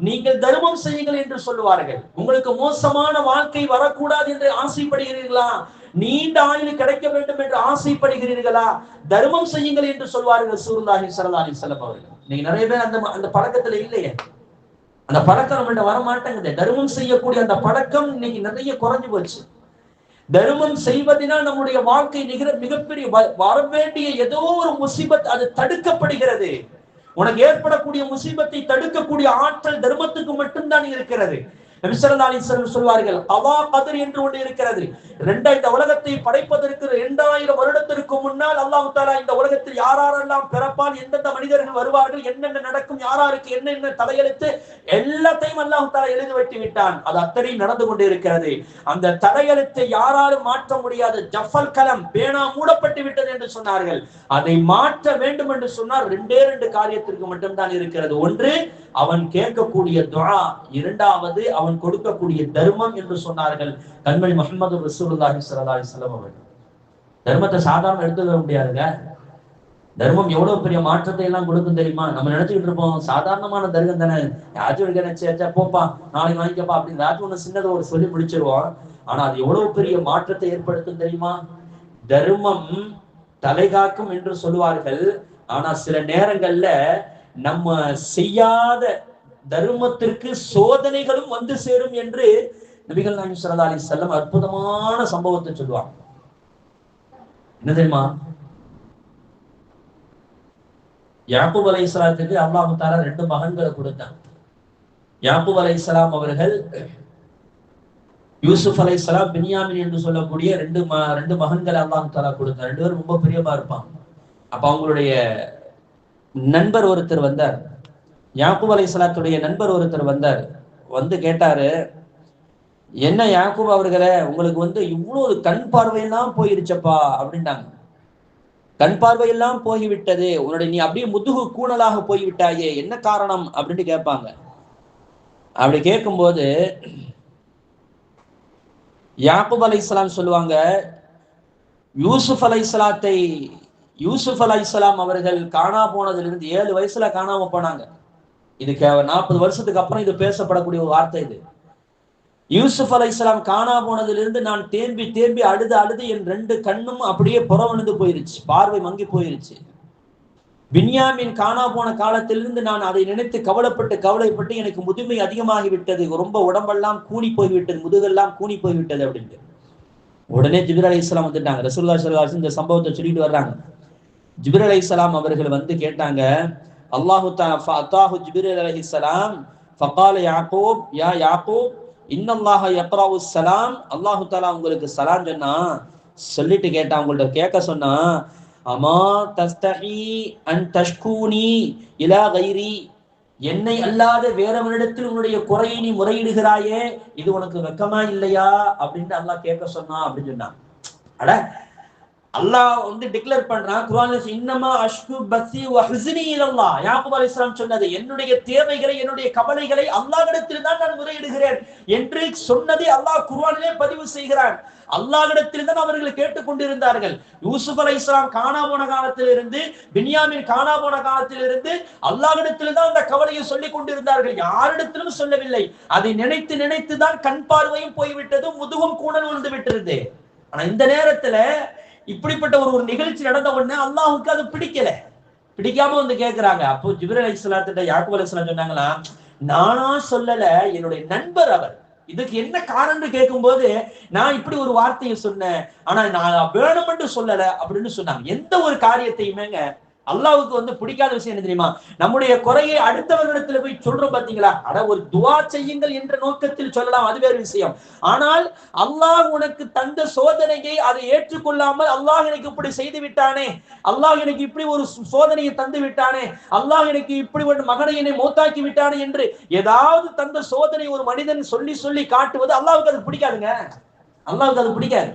நீங்கள் தர்மம் செய்யுங்கள் என்று சொல்லுவார்கள். உங்களுக்கு மோசமான வாழ்க்கை வரக்கூடாது என்று ஆசைப்படுகிறீர்களா, நீண்ட ஆயுள் கிடைக்க வேண்டும் என்று ஆசைப்படுகிறீர்களா, தர்மம் செய்யுங்கள் என்று சொல்வார்கள் ரசூலுல்லாஹி ஸல்லல்லாஹு அலைஹி வஸல்லம் அவர்கள். நீங்க நிறைய பேர் அந்த பழக்கத்துல இல்லையே, அந்த பழக்கம் நம்மள்ட்ட வர மாட்டேங்குது. தர்மம் செய்யக்கூடிய அந்த பழக்கம் இன்னைக்கு நிறைய குறைஞ்சு போச்சு. தர்மம் செய்வதனால் நம்முடைய வாழ்க்கை மிகப்பெரிய வரவேண்டிய ஏதோ ஒரு முசீபத் அது தடுக்கப்படுகிறது. உனக்கு ஏற்படக்கூடிய முசீபத்தை தடுக்கக்கூடிய ஆற்றல் தர்மத்துக்கு மட்டும்தான் இருக்கிறது. நபி ஸல்லல்லாஹு அலைஹி வஸல்லம் சொல்வார்கள், கதா கத்ர் என்று ஒன்று இருக்கிறது. இந்த உலகத்தை படைப்பதற்கு 2000 வருடத்திற்கு முன்னால் அல்லாஹ் தஆலா இந்த உலகத்தில் யாரெல்லாம் பிறப்பால், எந்தெந்த மனிதர்கள் வருவார்கள், என்னென்ன நடக்கும், யாருக்கு என்னென்ன தலையெழுத்து, எல்லாத்தையும் அல்லாஹ் தஆலா எழுதி வைத்து விட்டான். அது அத்தனையும் நடந்து கொண்டு இருக்கிறது. அந்த தலையெழுத்தை யாராலும் மாற்ற முடியாது. ஜஃபல் கலம், பேனா மூடப்பட்டு விட்டது என்று சொன்னார்கள். அதை மாற்ற வேண்டும் என்று சொன்னால் 2 காரியத்திற்கு மட்டும்தான் இருக்கிறது. ஒன்று, அவன் கேட்கக்கூடிய துஆ, இரண்டாவது அவன் கொடுக்கக்கூடிய தர்மம் என்று சொன்னார்கள் கண்மணி முஹம்மது ரசூலுல்லாஹி ஸல்லல்லாஹு அலைஹி வஸல்லம் அவர்கள். தர்மத்தை சாதாரண எடுத்துக்க முடியாதுங்க. தர்மம் எவ்வளவு பெரிய மாற்றத்தை எல்லாம் கொடுக்கும் தெரியுமா? நம்ம நினைச்சுக்கிட்டு இருப்போம் சாதாரணமான தர்மம் தானே, யாச்சும் நினைச்சா போப்பா நாளைக்கு வாங்கிக்கப்பா அப்படின்னு யாச்சும் ஒண்ணு சின்னதை ஒரு சொல்லி முடிச்சிருவோம். ஆனா அது எவ்வளவு பெரிய மாற்றத்தை ஏற்படுத்தும் தெரியுமா? தர்மம் தலைகாக்கும் என்று சொல்லுவார்கள். ஆனா சில நேரங்கள்ல நம்ம செய்யாத தர்மத்திற்கு சோதனைகளும் வந்து சேரும் என்று நபிகள் நாயகம் ஸல்லல்லாஹு அலைஹி வஸல்லம் அற்புதமான சம்பவத்தை சொல்லுவாங்க. என்ன தெரியுமா? யாக்கூப் அலைஹிஸ்ஸலாத்துக்கு அல்லாஹ் தஆலா 2 மகன்களை கொடுத்தான். யாக்கூப் அலைஹிஸ்ஸலாம் அவர்கள் யூசுப் அலைஹிஸ்ஸலாம், பின்யாமின் என்று சொல்லக்கூடிய 2 மகன்களை அல்லாஹ் தஆலா கொடுத்தான். 2 பேரும் ரொம்ப பிரியமா இருப்பாங்க. அப்ப அவங்களுடைய நண்பர் ஒருத்தர் வந்தார். யாக்கூப் அலைஹிஸ்ஸலாத்துடைய நண்பர் ஒருத்தர் வந்தார். வந்து கேட்டாரு, என்ன யாக்கூப் அவர்களே, உங்களுக்கு இவ்வளவு கண் பார்வையெல்லாம் போயிருச்சப்பா அப்படின்னாங்க. கண் பார்வையெல்லாம் போய்விட்டது, நீ அப்படியே முதுகு கூணலாக போய்விட்டாயே, என்ன காரணம் அப்படின்னு கேட்பாங்க. அப்படி கேட்கும்போது யாக்கூப் அலைஹிஸ்ஸலாம் சொல்லுவாங்க, யூசுப் அலைஹிஸ்ஸலாம் அவர்கள் காணா போனதிலிருந்து 7 வயசுல காணாம போனாங்க. இது 40 வருஷத்துக்கு அப்புறம் இது பேசப்படக்கூடிய ஒரு வார்த்தை. இது யூசுப் அலைஹிஸ்ஸலாம் காணா போனதிலிருந்து நான் தேம்பி அழுது என் 2 கண்ணும் அப்படியே புறவணிந்து போயிருச்சு, பார்வை மங்கி போயிருச்சு. பின்யாமின் காணா போன காலத்திலிருந்து நான் அதை நினைத்து கவலைப்பட்டு எனக்கு முதுமை அதிகமாகி விட்டது, ரொம்ப உடம்பெல்லாம் கூனி போய்விட்டது, முதுகெல்லாம் கூனி போய்விட்டது அப்படின்ட்டு. உடனே ஜிப்ரீல் அலைஹிஸ்ஸலாம் வந்துட்டாங்க. ரசூலுல்லாஹி ஸல்லல்லாஹு அலைஹி வஸல்லம் இந்த சம்பவத்தை சொல்லிட்டு வர்றாங்க. ஜிப்ரீல் அலைஹிஸ்ஸலாம் அவர்கள் வந்து கேட்டாங்க, அல்லாஹு தஆலா ஜிப்ரீல் அலைஹிஸ்ஸலாம் ஃபகால யாக்கூப், யா யாக்கூப் இன்னல்லாஹ யக்ரவு ஸலாம், அல்லாஹு தஆலா உங்களுக்கு சலாம் சொன்னா. சொல்லிட்டு கேட்டா, உங்கள்ட்ட கேட்க சொன்னா, அமா தஸ்தஹி அன் தஷ்கூனி இலா கைரி, என்னை அல்லாத வேறவனிடத்தில் உன்னுடைய குறையை நீ முறையிடுகிறாயே, இது உனக்கு வெக்கமா இல்லையா அப்படின்னு அல்லாஹ் கேட்க சொன்னா அப்படின்னு சொன்னான். அட அல்லாஹ் டிக்ளேர் பண்றான் குர்ஆன்ல, இன்னமா அஷ்கு பஸி வ ஹுஸ்னி இலல்லாஹ். யாக்கூப் அலைஹிஸ்ஸலாம் சொன்னது, என்னுடைய தேவைகளை என்னுடைய கவலைகளை அல்லாஹ்விடத்தில் தான் நான் முறையிடுகிறேன் என்று சொன்னதை அல்லாஹ் குர்ஆனிலே பதிவு செய்கிறான். அல்லாஹ்விடத்தில் தான் அவர்கள் கேட்டுக் கொண்டிருந்தார்கள். யூசுப் அலைஹிஸ்ஸலாம் காணா போன காலத்திலிருந்து, பின்யாமின் காணா போன காலத்திலிருந்து அல்லாஹ்விடத்தில் தான் அந்த கவலையை சொல்லிக் கொண்டிருந்தார்கள், யாரிடத்திலும் சொல்லவில்லை. அதை நினைத்து தான் கண் பார்வையும் போய்விட்டது, முதுகும் கூணல் விழுந்து விட்டிருந்தது. ஆனா இந்த நேரத்துல இப்படிப்பட்ட ஒரு நிகழ்ச்சி நடந்த உடனே அல்லாஹுக்கு அது பிடிக்காம வந்து கேட்கிறாங்க. அப்போ ஜிப்ரீல் அலைஹிஸ்ஸலாத்திட்ட யாக்கூப் அலைஹிஸ்ஸலாம் சொன்னாங்களா, நானா சொல்லல, என்னுடைய நண்பர் அவர். இதுக்கு என்ன காரணம் கேட்கும் போது, நான் இப்படி ஒரு வார்த்தையை சொன்னேன், ஆனா நான் வேணுமென்று சொல்லல அப்படின்னு சொன்னாங்க. எந்த ஒரு காரியத்தையுமேங்க அல்லாஹ்வுக்கு வந்து பிடிக்காத விஷயம் என்ன தெரியுமா? நம்முடைய குறையை அடுத்தவர்களிடத்துல போய் சொல்றோம் பாத்தீங்களா? அட ஒரு துஆ செய்யுங்கள் என்ற நோக்கத்தில் சொல்லலாம், அது வேறு விஷயம். ஆனால் அல்லாஹ் உனக்கு தந்த சோதனையை அதை ஏற்றுக்கொள்ளாமல், அல்லாஹ் எனக்கு இப்படி செய்து விட்டானே, அல்லாஹ் எனக்கு இப்படி ஒரு சோதனையை தந்து விட்டானே, அல்லாஹ் எனக்கு இப்படி ஒரு மகனை என்னை மௌத்தாக்கி விட்டானே என்று ஏதாவது தந்த சோதனை ஒரு மனிதன் சொல்லி சொல்லி காட்டுவது அல்லாஹ்வுக்கு அது பிடிக்காதுங்க. அல்லாஹ்வுக்கு அது பிடிக்காது.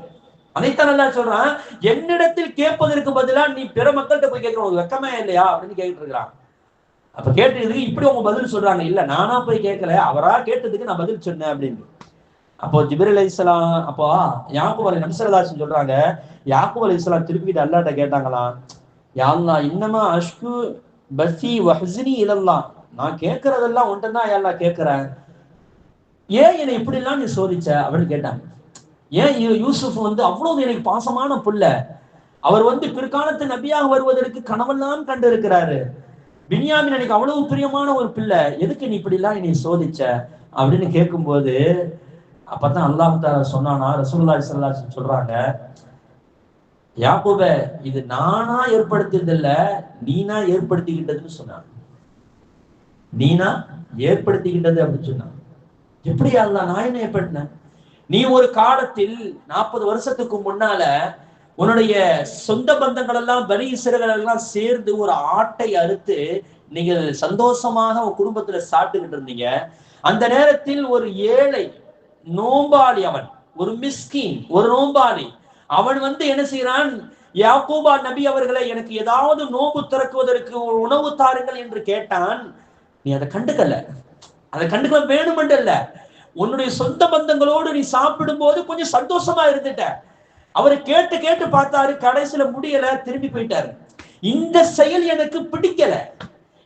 அதைத்தான் நல்லா சொல்றான், என்னிடத்தில் கேட்பதற்கு பதிலா நீ பிற மக்கள்கிட்ட போய் கேட்கிற ஒரு வெக்கமே இல்லையா அப்படின்னு கேட்டு இருக்கிறான். அப்ப கேட்டதுக்கு இப்படி அவங்க பதில் சொல்றாங்க, இல்ல நானா போய் கேட்கல, அவரா கேட்டதுக்கு நான் பதில் சொன்னேன் அப்படின்னு. அப்போ ஜிப்ரீல் அலைஹிஸ்ஸலாம், அப்போ யாக்கூப் நபி ஸல்லல்லாஹு அலைஹி வஸல்லம் சொல்றாங்க, யாக்கூப் அலைஹிஸ்ஸலாம் திருப்பி அல்லாஹ்ட்ட கேட்டாங்களாம், யா அல்லாஹ் இன்னமா அஷ்கு பஸி வஹ்ஸனி இலல்லாஹ், நான் கேட்கறதெல்லாம் உன்கிட்ட தான் யா அல்லாஹ் கேட்கிறேன், ஏன் என்னை இப்படி எல்லாம் நீ சோதிச்ச அப்படின்னு கேட்டாங்க. ஏன் யூசுப் வந்து அவ்வளவு எனக்கு பாசமான புள்ள, அவர் வந்து பிற்காலத்து நபியாக வருவதற்கு கனவெல்லாம் கண்டு இருக்கிறாரு, பின்யாமின் எனக்கு அவ்வளவு பிரியமான ஒரு பிள்ளை, எதுக்கு நீ இப்படி எல்லாம் என்னை சோதிச்ச அப்படின்னு கேட்கும்போது, அப்பதான் அல்லாஹ் தஆலா சொன்னானா, ரசூலுல்லாஹி ஸல்லல்லாஹு அலைஹி வஸல்லம் சொல்றாங்க, யாக்கூபே இது நானா ஏற்படுத்தியது இல்ல, நீனா ஏற்படுத்திக்கிட்டதுன்னு சொன்னாங்க. நீனா ஏற்படுத்திக்கிட்டது அப்படின்னு சொன்னாங்க. எப்படி அல்லாஹ் நான் என்ன ஏற்படுத்தினேன்? நீ ஒரு காலத்தில் 40 வருஷத்துக்கு முன்னால உன்னுடைய சொந்த பந்தங்கள் எல்லாம் பனி இஸ்ரவேலர்கள் எல்லாம் சேர்ந்து ஒரு ஆட்டை அறுத்து நீங்கள் சந்தோஷமாக உன் குடும்பத்துல சாப்பிட்டுக்கிட்டு இருந்தீங்க. அந்த நேரத்தில் ஒரு ஏழை நோம்பாளி, அவன் ஒரு மிஸ்கின், ஒரு நோம்பாளி, அவன் வந்து என்ன செய்யறான், யாக்கூபா நபி அவர்களை எனக்கு ஏதாவது நோம்பு திறக்குவதற்கு ஒரு உணவு தாருங்கள் என்று கேட்டான். நீ அதை கண்டுக்கல, அதை கண்டுக்க வேணுமென்று இல்ல, உன்னுடைய சொந்த பந்தங்களோடு நீ சாப்பிடும் போது கொஞ்சம் சந்தோஷமா இருந்துட்ட. அவரை கேட்டு கேட்டு பார்த்தாரு, கடைசியில முடியல, திரும்பி போயிட்டாரு. இந்த செயல் எனக்கு பிடிக்கல,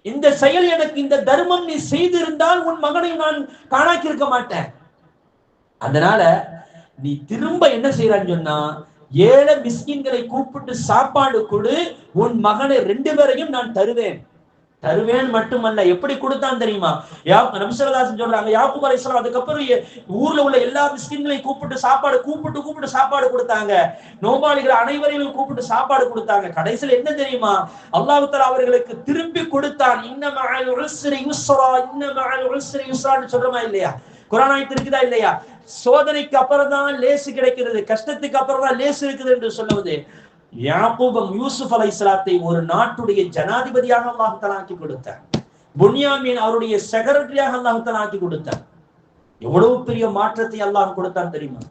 இந்த செயல் எனக்கு, இந்த தர்மம் நீ செய்திருந்தால் உன் மகனை நான் காணாக்கி இருக்க மாட்டேன். அதனால நீ திரும்ப என்ன செய்யறான்னு சொன்னா, ஏழை மிஸ்கின்களை கூப்பிட்டு சாப்பாடு கொடு, உன் மகனை 2 பேரையும் நான் தருவேன். தருவேன் மட்டுமல்ல, எப்படி கொடுத்தான் தெரியுமா? நபி ஸல்லல்லாஹு அலைஹி வஸல்லம் சொல்றாங்க, யாக்கூப் அலைஹிஸ்ஸலாம் அதுக்கப்புறம் ஊர்ல உள்ள எல்லா மிஸ்கின்களையும் கூப்பிட்டு சாப்பாடு கொடுத்தாங்க. நோபாளிகள் அனைவரையும் கூப்பிட்டு சாப்பாடு கொடுத்தாங்க. கடைசியில் என்ன தெரியுமா? அல்லாஹ் தஆலா அவர்களுக்கு திருப்பி கொடுத்தான். இன்ன மஅல் உஸ்ரி யுஸ்ரா, இன்ன மஅல் உஸ்ரி யுஸ்ரான்னு சொல்றமா இல்லையா? குர்ஆன் ஆயத்து இருக்குதா இல்லையா? சோதனைக்கு அப்புறம் தான் லேசு கிடைக்கிறது, கஷ்டத்துக்கு அப்புறம் தான் லேசு இருக்குது என்று சொல்லுவது. யாக்கூப் யூசுப் அலைஹிஸ்ஸலாத்தை ஒரு நாட்டுடைய ஜனாதிபதியாக அல்லாஹ் தஆலா ஆக்கி கொடுத்தார். புன்யாமீன் அவருடைய செக்ரட்டரியாக அல்லாஹ் தஆலா ஆக்கி கொடுத்தார். எவ்வளவு பெரிய மாற்றத்தை அல்லாஹ் கொடுத்தான் தெரியுமா?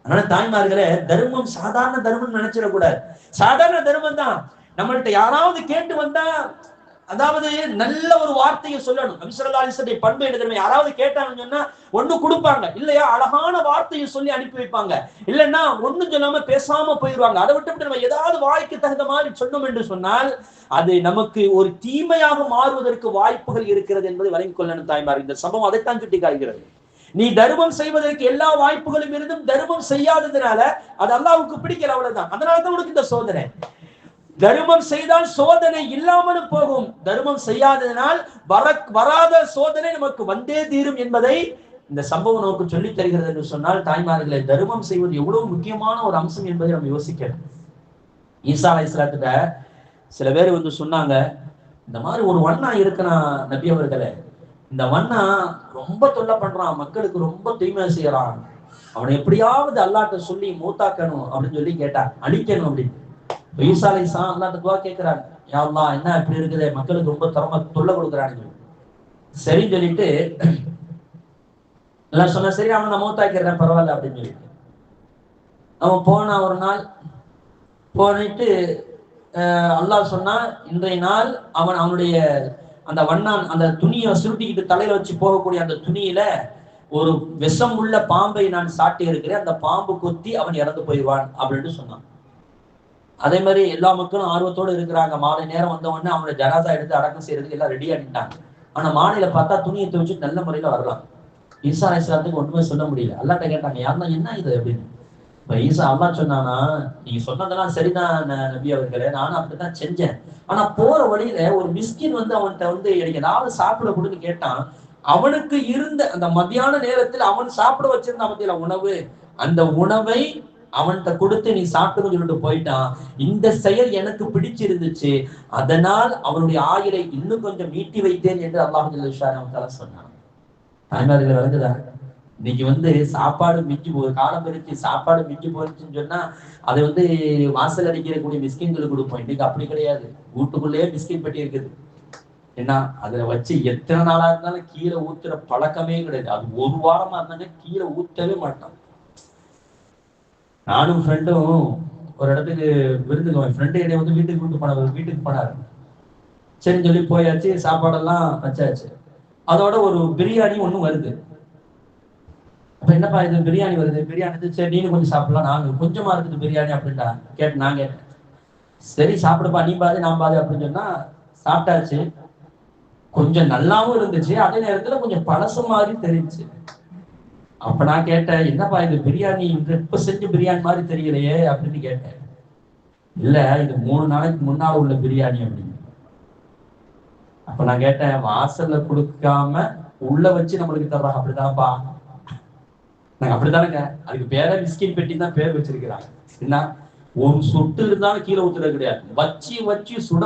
அதனால தாய்மார்களே, தர்மம் சாதாரண தர்மம் நினைச்சிடக்கூடாது. சாதாரண தர்மம் தான். நம்மள்ட்ட யாராவது கேட்டு வந்தா, அதாவது நல்ல ஒரு வார்த்தையை சொல்லணும். நபி ஸல்லல்லாஹு அலைஹி வஸல்லம் பண்பு என்ன தெரியுமா? யாராவது கேட்டாங்கன்னு சொன்னா ஒண்ணு கொடுப்பாங்க, இல்லையா அழகான வார்த்தையை சொல்லி அனுப்பி வைப்பாங்க, இல்லைன்னா ஒண்ணும் சொல்லாம பேசாம போயிடுவாங்க. அதை விட்டு நம்ம ஏதாவது வாய்க்கு தகுந்த மாதிரி சொன்னோம் என்று சொன்னால் அது நமக்கு ஒரு தீமையாக மாறுவதற்கு வாய்ப்புகள் இருக்கிறது என்பதை வழங்கிக் கொள்ளணும் தாய்மார். இந்த சம்பவம் அதைத்தான் சுட்டி காட்டுகிறது. நீ தர்மம் செய்வதற்கு எல்லா வாய்ப்புகளும் இருந்தும் தர்மம் செய்யாததுனால அது அல்லாஹ்வுக்கு பிடிக்கல, அவ்வளவுதான். அதனாலதான் உனக்கு இந்த சோதனை. தர்மம் செய்தால் சோதனை இல்லாமலும் போகும், தர்மம் செய்யாததனால் வராத சோதனை நமக்கு வந்தே தீரும் என்பதை இந்த சம்பவம் நமக்கு சொல்லித் தருகிறது என்று சொன்னால், தாய்மார்களை தர்மம் செய்வது எவ்வளவு முக்கியமான ஒரு அம்சம் என்பதை நம்ம யோசிக்கணும். ஈசா அலைஹிஸ்ஸலாத்துட்ட சில பேர் வந்து சொன்னாங்க, இந்த மாதிரி ஒரு வண்ணா இருக்கிறான் நபி அவர்களே, இந்த வண்ணா ரொம்ப தொல்லை பண்றான், மக்களுக்கு ரொம்ப தீமை செய்யறான், அவனை எப்படியாவது அல்லாஹ்ட்ட சொல்லி மூத்தாக்கணும் அப்படின்னு சொல்லி கேட்டான், அழிக்கணும் அப்படின்னு. ஈசா அலைஹிஸ்ஸலாம் அல்லாஹ்ட்ட துஆ கேட்கிறாங்க, யா அல்லாஹ் என்ன இப்படி இருக்குது, மக்களுக்கு ரொம்ப தொல்லை கொடுக்குறாங்க. சரின்னு சொல்லிட்டு எல்லாம் சொன்ன, சரி அவனை நான் மூத்தாக்கிறேன் பரவாயில்ல அப்படின்னு சொல்லிட்டு அவன் போனா. ஒரு நாள் போனிட்டு அல்லாஹ் சொன்னா, இன்றைய நாள் அவனுடைய அந்த வண்ணான் அந்த துணியை சுருட்டிக்கிட்டு தலையில வச்சு போகக்கூடிய அந்த துணியில ஒரு விஷம் உள்ள பாம்பை நான் சாட்டி இருக்கிறேன், அந்த பாம்பு கொத்தி அவன் இறந்து போயிடுவான் அப்படின்னு சொன்னான். அதே மாதிரி எல்லா மக்களும் ஆர்வத்தோடு இருக்கிறாங்க. மாலை நேரம் வந்த உடனே அவனோட ஜனாதா எடுத்து அடக்கம் செய்யறதுக்கு எல்லாம் ரெடி ஆகிட்டாங்க. ஆனா மாலையில பார்த்தா துணியை துவைச்சு நல்ல முறையில வரலாம். ஈசா அலைஹிஸ்ஸலாத்துக்கு ஒண்ணுமே சொல்ல முடியல. அல்லாஹ்ட்ட கேட்டாங்க, யாருன்னா என்ன இது அப்படின்னு. ஈசா அல்லாஹ் சொன்னானா, நீங்க சொன்னதெல்லாம் சரிதான் நபி அவர்களே, நானும் அப்படித்தான் செஞ்சேன். ஆனா போற வழியில ஒரு மிஸ்கின் வந்து அவன்கிட்ட வந்து எனக்கு ஏதாவது சாப்பிட கொடுன்னு கேட்டான். அவனுக்கு இருந்த அந்த மத்தியான நேரத்தில் அவன் சாப்பிட வச்சிருந்த மத்தியில உணவு, அந்த உணவை அவன்கிட்ட கொடுத்து நீ சாப்பிட்டுன்னு சொல்லிட்டு போயிட்டான். இந்த செயல் எனக்கு பிடிச்சிருந்துச்சு, அதனால் அவனுடைய ஆயுளை இன்னும் கொஞ்சம் நீட்டி வைத்தேன் என்று அல்லாஹ் ஜல்ல ஷானஹு சொன்னான். தாய்மார்கள் விளங்குதா? இன்னைக்கு வந்து சாப்பாடு மிஞ்சி ஒரு காலம் இருக்கு, சாப்பாடு மிஞ்சி போச்சுன்னு சொன்னா அதை வந்து வாசல் அடிக்கக்கூடிய மிஸ்கின்களுக்கு கொடுப்போம். இன்னைக்கு அப்படி கிடையாது. வீட்டுக்குள்ளேயே மிஸ்கின் பெட்டி இருக்குது. ஏன்னா அதுல வச்சு எத்தனை நாளா இருந்தாலும் கீழே ஊத்துற பழக்கமே கிடையாது. அது ஒரு வாரமா இருந்தாங்க கீழே ஊத்தவே மாட்டான். நானும் ஃப்ரெண்டும் ஒரு இடத்துக்கு விருந்துக்கு, ஃப்ரெண்டு என்னை வந்து வீட்டுக்கு போனாரு. சரின்னு சொல்லி போயாச்சு, சாப்பாடெல்லாம் வச்சாச்சு. அதோட ஒரு பிரியாணி ஒண்ணு வருது. அப்ப என்னப்பா இது பிரியாணி வருது, பிரியாணி சரி நீங்க கொஞ்சம் சாப்பிடலாம், நாங்க கொஞ்சமா இருக்குது பிரியாணி அப்படின்ட்டா. நான் கேட்டேன், சரி சாப்பிடுப்பா, நீ பாது நான் பாது அப்படின்னு சொன்னா சாப்பிட்டாச்சு. கொஞ்சம் நல்லாவும் இருந்துச்சு, அதே நேரத்துல கொஞ்சம் பழசு மாதிரி தெரிஞ்சு. அப்ப நான் கேட்டேன், என்னப்பா இது பிரியாணி இப்ப செஞ்ச பிரியாணி மாதிரி தெரியலையே அப்படின்னு கேட்டேன். இல்ல இது 3 நாளைக்கு முன்னால உள்ள பிரியாணி அப்படின்னு. அப்ப நான் கேட்டேன், வாசல்ல கொடுக்காம உள்ள வச்சு நம்மளுக்கு தர்றாங்க அப்படிதான்ப்பா. நாங்க அப்படித்தானுங்க, அதுக்கு பேர மிஸ்கின் பெட்டி தான் பேர் வச்சிருக்கிறாங்க. என்ன ஒரு சொட்டு இருந்தாலும் கீழே ஊத்துறது கிடையாது. வச்சு சுட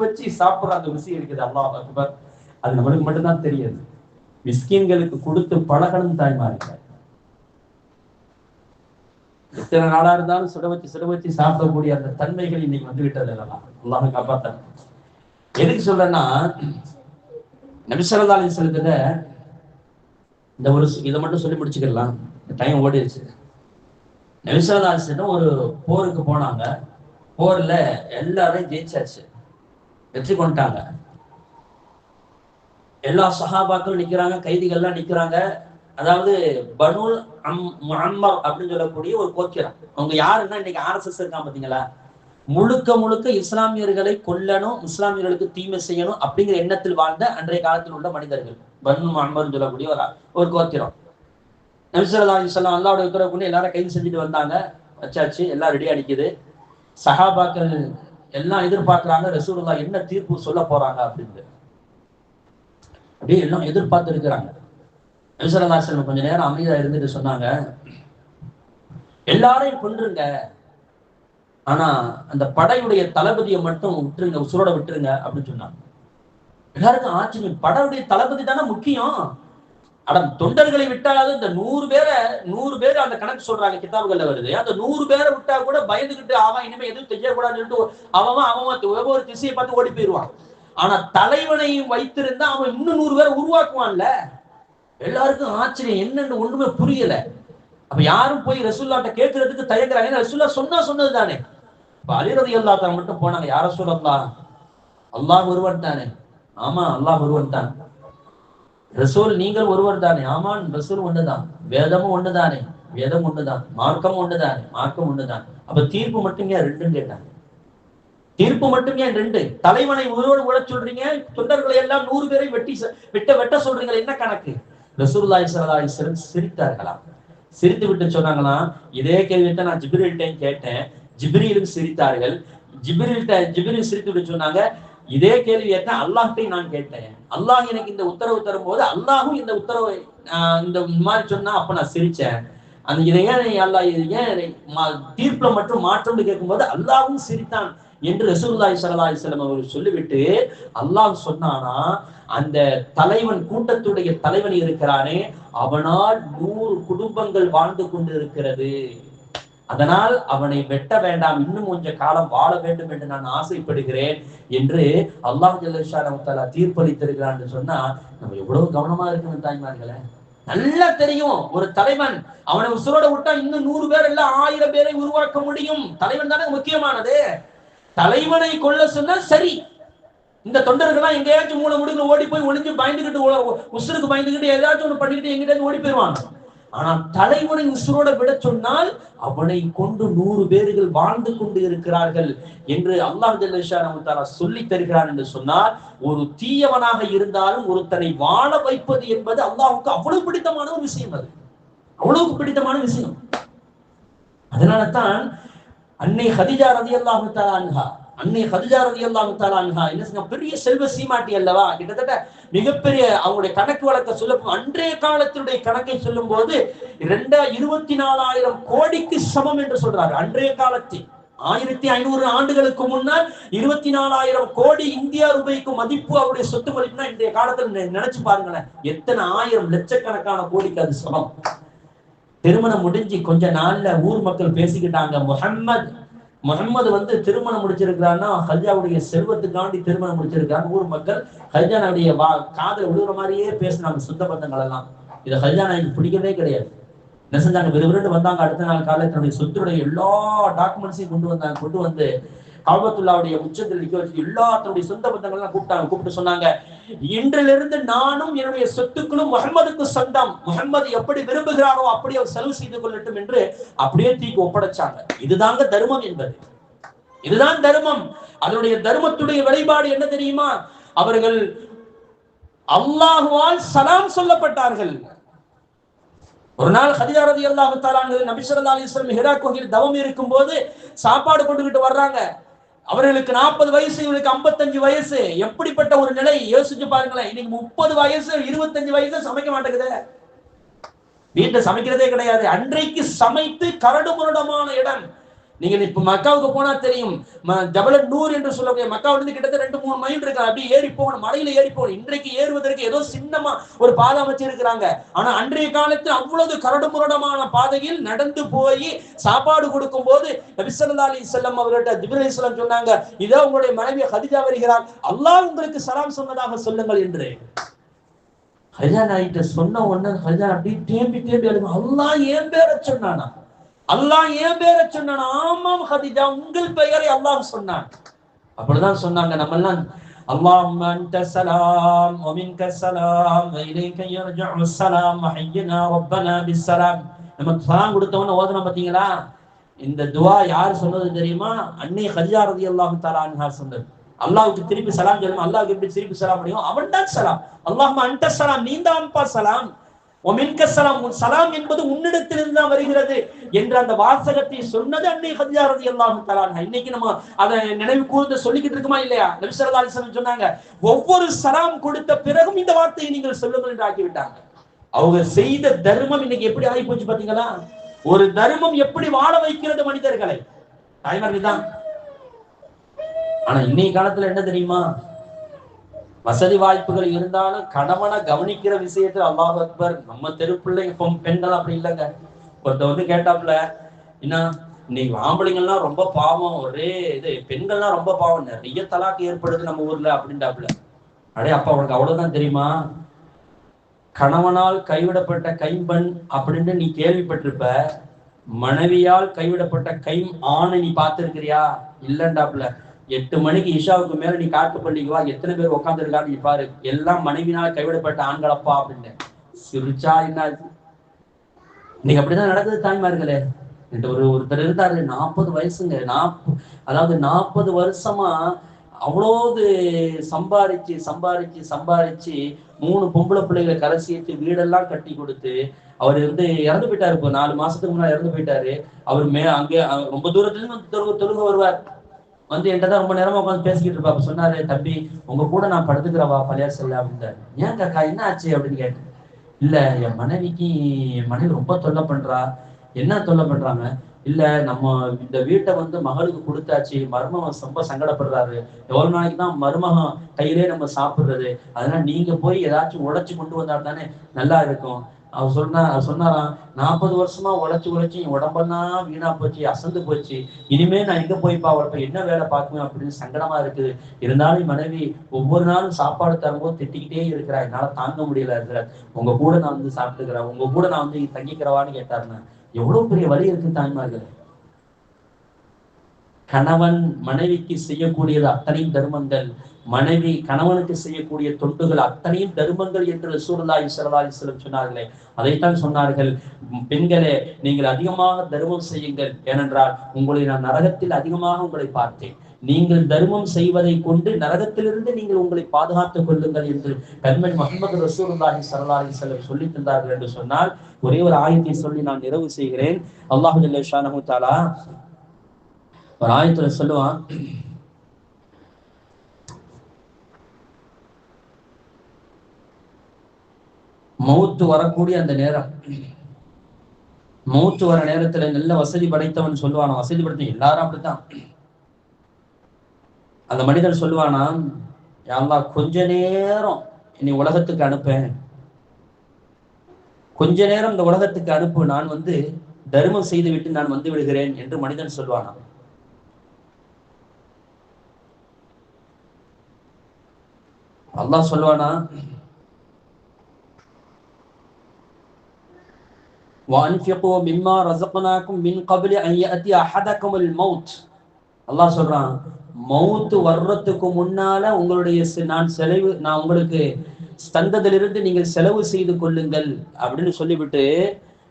வச்சு சாப்பிடுற அந்த ருசி இருக்குது. அல்லாஹ் அக்பர். அது நம்மளுக்கு மட்டும்தான் தெரியாது. மிஸ்கின்களுக்கு கொடுத்து பழகணும் தாய்மார்கள். எத்தனை நாளா இருந்தாலும் சுட வச்சு சாப்பிடக்கூடிய அந்த தன்மைகள் இன்னைக்கு வந்து விட்டது இல்லைன்னா அல்லாஹ் காப்பாத்த. எதுக்கு சொல்றேன்னா, நபி ஸல்லல்லாஹு அலைஹி வஸல்லத்துல இந்த ஒரு இதை மட்டும் சொல்லி முடிச்சுக்கலாம், டைம் ஓடிடுச்சு. நபி ஸல்லல்லாஹு அலைஹி வஸல்லம் ஒரு போருக்கு போனாங்க. போர்ல எல்லாரையும் ஜெயிச்சாச்சு, வெற்றி கொண்டாங்க. எல்லா சஹாபாக்களும் நிக்கிறாங்க, கைதிகள்லாம் நிக்கிறாங்க. அதாவது பனுல் முஅம்மர் அப்படின்னு சொல்லக்கூடிய ஒரு கோத்திரம். அவங்க யாருன்னா இன்னைக்கு RSS இருக்கான் பாத்தீங்களா, முழுக்க இஸ்லாமியர்களை கொல்லணும், இஸ்லாமியர்களுக்கு தீமை செய்யணும் அப்படிங்கிற எண்ணத்தில் வாழ்ந்த அன்றைய காலத்தில் உள்ள மனிதர்கள் பனு முஅம்மர் சொல்லக்கூடிய ஒரு கோத்திரம். நபி ஸல்லல்லாஹு அலைஹி வஸல்லம் அல்லாஹ்வுடைய உத்தரவு கொண்டு எல்லாரும் கைது செஞ்சுட்டு வந்தாங்க. வச்சாச்சு, எல்லாம் ரெடியா நிக்குது. சஹாபாக்கள் எல்லாம் எதிர்பார்க்கிறாங்க ரசூலுல்லாஹ் என்ன தீர்ப்பு சொல்ல போறாங்க அப்படின்னு. அப்படியே எல்லாம் எதிர்பார்த்து இருக்கிறாங்க. நபி ஸல்லல்லாஹு அலைஹி வஸல்லம் கொஞ்ச நேரம் அமைதியா இருந்துட்டு சொன்னாங்க, எல்லாரையும் கொன்றுங்க, ஆனா அந்த படையுடைய தளபதியை மட்டும் விட்டுருங்க, உசுரோட விட்டுருங்க அப்படின்னு சொன்னாங்க. எல்லாருக்கும் ஆச்சரியம், படையுடைய தளபதி தானே முக்கியம். தொண்டர்களை விட்டாலும் இந்த 100 பேர் அந்த கணக்கு சொல்றாங்க, கிதாபுகள்ல வருது. அந்த 100 பேரை விட்டா கூட பயந்துகிட்டு அவன் இனிமே எதுவும் செய்யக்கூடாதுன்னு சொல்லிட்டு அவன் ஒவ்வொரு திசையை பார்த்து ஓடி போயிடுவான். ஆனா தலைவனையும் வைத்திருந்தா அவன் இன்னும் 100 பேரை உருவாக்குவான்ல. எல்லாருக்கும் ஆச்சரியம், என்னன்னு ஒண்ணுமே புரியல. அப்ப யாரும் போய் ரசூலுல்லாஹ்ட்ட கேட்கறதுக்கு தயங்குறாங்க. ஏன்னா ரசூலுல்லாஹ் சொன்னது தானே. அலி ரலியல்லாஹு தஆலா மட்டும் போனாங்க, யா ரசூலல்லாஹ், அல்லாஹ் ஒருவன் தானே? ஆமா அல்லாஹ் ஒருவன் தான். ரசூல் நீங்கள் ஒருவர் தானே? ஆமான் ரசூல் ஒண்ணுதான். வேதமும் ஒண்ணுதானே? வேதம் ஒண்ணுதான். மார்க்கம் ஒண்ணுதானே? மார்க்கம் ஒண்ணுதான். அப்ப தீர்ப்பு மட்டும் ஏன் ரெண்டுன்னு கேட்டாங்க. தீர்ப்பு மட்டும் ஏன் ரெண்டு? தலைவனை உயிரோடு விட சொல்றீங்க, தொண்டர்களை எல்லாம் 100 பேரை வெட்ட சொல்றீங்க, என்ன கணக்கு? ரசூலுல்லாஹி ஸல்லல்லாஹு அலைஹி வஸல்லம் சிரித்தார்களாம். சிரித்து விட்டு சொன்னாங்களாம், இதே கேள்வியை நான் ஜிப்ரீல்கிட்டையும் கேட்டேன், ஜிப்ரீலும் சிரித்தார்கள். ஜிப்ரீல் சிரித்து விட்டு சொன்னாங்க, இதே கேள்வி அல்லாஹ்ட்டையும் நான் கேட்டேன், அல்லாஹ் எனக்கு இந்த உத்தரவு தரும் போது அல்லாஹும் இந்த உத்தரவை இந்த மாதிரி சொன்னா அப்ப நான் சிரிச்சேன். அந்த இதை ஏன் அல்லாஹ் ஏன் தீர்ப்புல மட்டும் மாற்றம்னு கேட்கும்போது அல்லாஹும் சிரித்தான் என்று ரசூலுல்லாஹி ஸல்லல்லாஹு அலைஹி வஸல்லம் அவர்கள் சொல்லிவிட்டு அல்லாஹ் சொன்னானா, அந்த தலைவன், கூட்டத்துடைய தலைவன் இருக்கிறானே, அவனால் 100 குடும்பங்கள் வாழ்ந்து கொண்டு இருக்கிறது, அதனால் அவனை வெட்ட வேண்டாம், இன்னும் கொஞ்சம் காலம் வாழ வேண்டும் என்று நான் ஆசைப்படுகிறேன் என்று அல்லாஹ் ஜல்ல ஷானஹு தஆலா தீர்ப்பளித்திருக்கிறான் சொன்னா நம்ம எவ்வளவு கவனமா இருக்கணும் தாய்மார்களே. நல்லா தெரியும், ஒரு தலைவன் அவனை உசுரோட விட்டா இன்னும் 100 பேர் இல்ல 1000 பேரை உருவாக்க முடியும். தலைவன் தானே முக்கியமானது. தலைவனை கொல்ல சொன்னா சரி, இந்த தொண்டர்கள்லாம் எங்கேயாச்சும் மூளை முடிந்து ஓடி போய் ஒளிஞ்சு பயந்துகிட்டு உசுருக்கு பயந்துகிட்டு ஏதாச்சும் ஒண்ணு பண்ணிக்கிட்டு எங்கிட்ட ஓடி போயிடுவாங்க. ஆனா தலைவனை உசுரோட விட சொன்னால் அவனை கொண்டு 100 பேர்கள் வாழ்ந்து கொண்டு இருக்கிறார்கள் என்று அல்லாஹ் ஜல்ல ஷானஹு தஆலா சொல்லி தருகிறான் என்று சொன்னால், ஒரு தீயவனாக இருந்தாலும் ஒருத்தனை வாழ வைப்பது என்பது அல்லாஹ்வுக்கு அவ்வளவு பிடித்தமான ஒரு விஷயம். அது அவ்வளவு பிடித்தமான விஷயம். அதனாலதான் அன்னை ஹதிஜா ரலியல்லாஹு தஆலா அன்ஹா என்ன பெரிய செல்வ சீமாட்டி அல்லவா, கிட்டத்தட்ட மிகப்பெரிய அவங்களுடைய கணக்கு வழக்க சொல்ல அன்றைய காலத்தினுடைய கணக்கை சொல்லும் போது 24,000 கோடிக்கு சமம் என்று சொல்றாரு. அன்றைய காலத்தில் 1500 ஆண்டுகளுக்கு முன்னால் 24,000 கோடி இந்தியா ரூபாய்க்கு மதிப்பு அவருடைய சொத்து மதிப்புனா இன்றைய காலத்துல நினைச்சு பாருங்களேன், எத்தனை ஆயிரம் லட்சக்கணக்கான கோடிக்கு அது சமம். திருமணம் முடிஞ்சு கொஞ்ச நாள்ல ஊர் மக்கள் பேசிக்கிட்டாங்க, முகம்மது வந்து திருமணம் முடிச்சிருக்கிறான்னா ஹதிஜாவுடைய செல்வத்துக்காண்டி திருமணம் முடிச்சிருக்காங்க. ஊர் மக்கள் ஹதிஜாவுடைய காதல விழுகிற மாதிரியே பேசினாங்க சொந்த பந்தங்கள் எல்லாம். இதை ஹதிஜா நாய்க்கு பிடிக்கவே கிடையாது. என்ன செஞ்சாங்க, விறுவிறுன்னு வந்தாங்க. அடுத்த நாள் காலையில் தன்னுடைய சொத்துடைய எல்லா டாக்குமெண்ட்ஸையும் கொண்டு வந்து காபத்துல்லாவுடைய உச்சத்தில் நிக்க வச்சு எல்லா தன்னுடைய சொந்த பந்தங்கள்லாம் கூப்பிட்டு சொன்னாங்க, இன்றிலிருந்து நானும் என்னுடைய சொத்துக்களும் முகம்மதுக்கு சொந்தம், முகம்மது எப்படி விரும்புகிறாரோ அப்படி அவர் செலவு செய்து கொள்ளட்டும் என்று அப்படியே தூக்கி ஒப்படைச்சாங்க. இதுதாங்க தர்மம் என்பது, இதுதான் தர்மம். அதனுடைய தர்மத்துடைய வெளிப்பாடு என்ன தெரியுமா, அவர்கள் அல்லாஹுவால் சலாம் சொல்லப்பட்டார்கள். ஒரு நாள் ஹதிஜா ரலியல்லாஹு தஆலா நபி ஸல்லல்லாஹு அலைஹி வஸல்லம் ஹிரா குகையில் தவம் இருக்கும் போது சாப்பாடு கொண்டுகிட்டு வர்றாங்க. அவர்களுக்கு 40 வயசு, இவருக்கு 55 வயசு. எப்படிப்பட்ட ஒரு நிலை யோசிச்சு பாருங்களேன். இன்னைக்கு 30 வயசு 25 வயசு சமைக்க மாட்டேங்குது, வீட்டை சமைக்கிறதே கிடையாது. அன்றைக்கு சமைத்து கரடு முரடமான இடம். நீங்க இப்ப மக்காவுக்கு போனா தெரியும், ஜபல நூர் என்று சொல்லக்கூடிய மக்காவில இருந்து கிட்டத்தட்ட 2-3 மைல் இருக்கு. அப்படியே ஏறி போகணும், மலையில ஏறி போகணும். இன்றைக்கு ஏறுவதற்கு ஏதோ சின்னமா ஒரு பாதை அமைச்சு இருக்கிறாங்க. ஆனா அன்றைய காலத்தில் அவ்வளவு கரடு முரடமான பாதையில் நடந்து போய் சாப்பாடு கொடுக்கும் போது நபி ஸல்லல்லாஹு அலைஹி வஸல்லம் அவர்கிட்ட ஜிப்ரீல் அலைஹிஸ்ஸலாம் சொன்னாங்க, இதோ உங்களுடைய மனைவி ஹதிஜா வருகிறார், அல்லாஹ் உங்களுக்கு சலாம் சொன்னதாக சொல்லுங்கள் என்று. ஹதிஜா நாயிட்ட சொன்ன உடனே ஹதிஜா அப்படியே தேம்பி அழுங்க, அல்லாஹ் ஏன் பேர சொன்னானா, அல்லாஹ் ஏன் பேரை சொன்னான்? ஆமாம் ஹதிஜா, உங்கள் பெயரை அல்லாஹ் சொன்னான். அப்படிதான் சொன்னாங்க. நம்ம எல்லாம் அல்லாஹும்ம அன்த ஸலாம் வ மின்க ஸலாம் வ இலைக யர்ஜுஉ ஸலாம் வ ஹய்யினா ரப்பனா பிஸ்ஸலாம். நம்ம சலாம் கொடுத்தவன ஓதுன பாத்தீங்களா? இந்த துஆ யார் சொன்னது தெரியுமா? அன்னை ஹதிஜா ரலியல்லாஹு தஆலா அன்ஹா சொன்னது. அல்லாஹ்வுக்கு திருப்பி சலாம் சொல்லுங்க, அல்லாஹ்வுக்கு எப்படி திருப்பி சலாம் முடியும்? அவன் தான் சலாம். அல்லாஹும்ம அன்த ஸலாம், நீதான்ப்பா சலாம், சலாம் என்பது உன்னிடத்திலிருந்து தான் வருகிறது என்ற அந்த வாசகத்தை சொன்னது அன்னை ஹதிஜா ரலியல்லாஹு தஆலா அன்ஹா. இன்னைக்கு நம்ம அதை நினைவு கூர்ந்து சொல்லிக்கிட்டு இருக்குமா இல்லையா? நபி ஸல்லல்லாஹு அலைஹி வஸல்லம் சொன்னாங்க, ஒவ்வொரு சலாம் கொடுத்த பிறகும் இந்த வார்த்தையை நீங்கள் சொல்லுங்கள் என்று ஆக்கிவிட்டாங்க. அவங்க செய்த தர்மம் இன்னைக்கு எப்படி ஆகி போச்சு பாத்தீங்களா? ஒரு தர்மம் எப்படி வாழ வைக்கிறது மனிதர்களை, தாய்மார்கள் தான். ஆனா இன்னைய காலத்துல என்ன தெரியுமா, வசதி வாய்ப்புகள் இருந்தாலும் கணவனை கவனிக்கிற விஷயத்துல அல்லாஹ் அக்பர். நம்ம தெருப்பிள்ளை பெண்கள் அப்படி இல்லைங்க. ஒருத்த வந்து கேட்டாப்புல, என்ன இன்னைக்கு ஆம்பளைங்கள்லாம் ரொம்ப பாவம், ஒரே இது பெண்கள்லாம் ரொம்ப பாவம், நிறைய தலாக்கு ஏற்படுது நம்ம ஊர்ல அப்படின்ட்டாப்புல. அடே அப்பா, உனக்கு அவ்வளவுதான் தெரியுமா? கணவனால் கைவிடப்பட்ட கைம்பெண் அப்படின்னு நீ கேள்விப்பட்டிருப்ப, மனைவியால் கைவிடப்பட்ட ஆணை நீ பார்த்திருக்கிறியா? இல்லண்டாப்புல. 8 மணிக்கு இஷாவுக்கு மேல நீ காட்டு பள்ளிக்கு வா, எத்தனை பேர் உட்கார்ந்து இருக்கான்னு நீ பாரு, எல்லாம் மனைவினால் கைவிடப்பட்ட ஆண்களப்பா அப்படின்னு. சிரிச்சா என்ன, இன்னைக்கு அப்படிதான் நடக்குது தாய்மார்களே. ஒருத்தர் இருந்தாரு, 40 வயசுங்க, அதாவது 40 வருஷமா அவ்வளவு சம்பாரிச்சு 3 பொம்பளை பிள்ளைகளை கரை சேர்த்து வீடெல்லாம் கட்டி கொடுத்து அவர் வந்து இறந்து போயிட்டாரு. இப்போ 4 மாசத்துக்கு முன்னாடி இறந்து போயிட்டாரு. அவர் அங்கே ரொம்ப தூரத்துல இருந்து தொழுக வருவார், வந்து என்கிட்ட தான் ரொம்ப நேரமா உட்காந்து பேசிக்கிட்டு இருப்பா. அப்ப சொன்னாரு, தம்பி உங்க கூட நான் படுத்துக்கிறவா பழைய செல்ல அப்படின்ட்டாரு. ஏன் காக்கா என்ன ஆச்சு அப்படின்னு கேட்டேன். இல்ல, என் மனைவி ரொம்ப தொல்லை பண்றா. என்ன தொல்லை பண்றாங்க? இல்ல, நம்ம இந்த வீட்டை வந்து மகளுக்கு கொடுத்தாச்சு, மருமகன் ரொம்ப சங்கடப்படுறாரு, எவ்வளவு நாளைக்கு தான் மருமகன் கையிலே நம்ம சாப்பிடுறது, அதனால நீங்க போய் ஏதாச்சும் உழைச்சு கொண்டு வந்தா தானே நல்லா இருக்கும். அவர் சொன்னாராம், 40 வருஷமா உழைச்சு என் உடம்பெல்லாம் வீணா போச்சு, அசந்து போச்சு, இனிமே நான் எங்க போய்ப்பா அவர்கிட்ட என்ன வேலை பார்க்குவேன் அப்படின்னு சங்கடமா இருக்குது. இருந்தாலும் மனைவி ஒவ்வொரு நாளும் சாப்பாடு தரும்போது திட்டிக்கிட்டே இருக்கிறா, என்னால தாங்க முடியல இருக்கிற, உங்க கூட நான் வந்து சாப்பிட்டுக்கிறேன், உங்க கூட நான் வந்து தங்கிக்கிறவான்னு கேட்டாருன்னா எவ்வளவு பெரிய வழி இருக்கு தாய்மார்கள். கணவன் மனைவிக்கு செய்யக்கூடியது அத்தனையும் தர்மங்கள், மனைவி கணவனுக்கு செய்யக்கூடிய தொண்டுகள் அத்தனையும் தர்மங்கள் என்று ரசூலுல்லாஹி ஸல்லல்லாஹு அலைஹி வஸல்லம் சொன்னார்களே, அதைத்தான் சொன்னார்கள். பெண்களே, நீங்கள் அதிகமாக தர்மம் செய்யுங்கள், ஏனென்றால் உங்களை நான் நரகத்தில் அதிகமாக உங்களை பார்த்தேன். நீங்கள் தர்மம் செய்வதை கொண்டு நரகத்திலிருந்து நீங்கள் உங்களை பாதுகாத்துக் கொள்ளுங்கள் என்று கண்மணி முஹம்மது ரசூலுல்லாஹி ஸல்லல்லாஹு அலைஹி வஸல்லம் சொல்லி தந்தார்கள் என்று சொன்னால், ஒரே ஒரு ஆயத்தை சொல்லி நான் நிறைவு செய்கிறேன். அல்லாஹ் ஜல்ல ஷானஹு தஆலா ஒரு ஆயத்துல சொல்லுவான், மௌத்து வரக்கூடிய அந்த நேரம், மௌத்து வர நேரத்துல நல்ல வசதி படைத்தவன் சொல்லுவானா, வசதி படைத்த எல்லாரும் அப்படித்தான். அந்த மனிதன் சொல்லுவானா, யா அல்லாஹ் கொஞ்ச நேரம் நீ உலகத்துக்கு அனுப்பேன், கொஞ்ச நேரம் இந்த உலகத்துக்கு அனுப்பு, நான் தர்மம் செய்து விட்டு நான் வந்து விடுகிறேன் என்று மனிதன் சொல்வானா. அல்லாஹ் சொல்வானா, وَأَنْفِقُوا مِمَّا رَزَقْنَاكُمْ مِنْ قَبْلِ أَنْ يَأْتِيَ أَحَدَكُمُ الْمَوْتُ. அல்லாஹ் சொல்றான், மௌத்து வர்றதுக்கு முன்னால நான் உங்களுக்கு தந்ததிலிருந்து நீங்கள் செலவு செய்து கொள்ளுங்கள் அப்படின்னு சொல்லிவிட்டு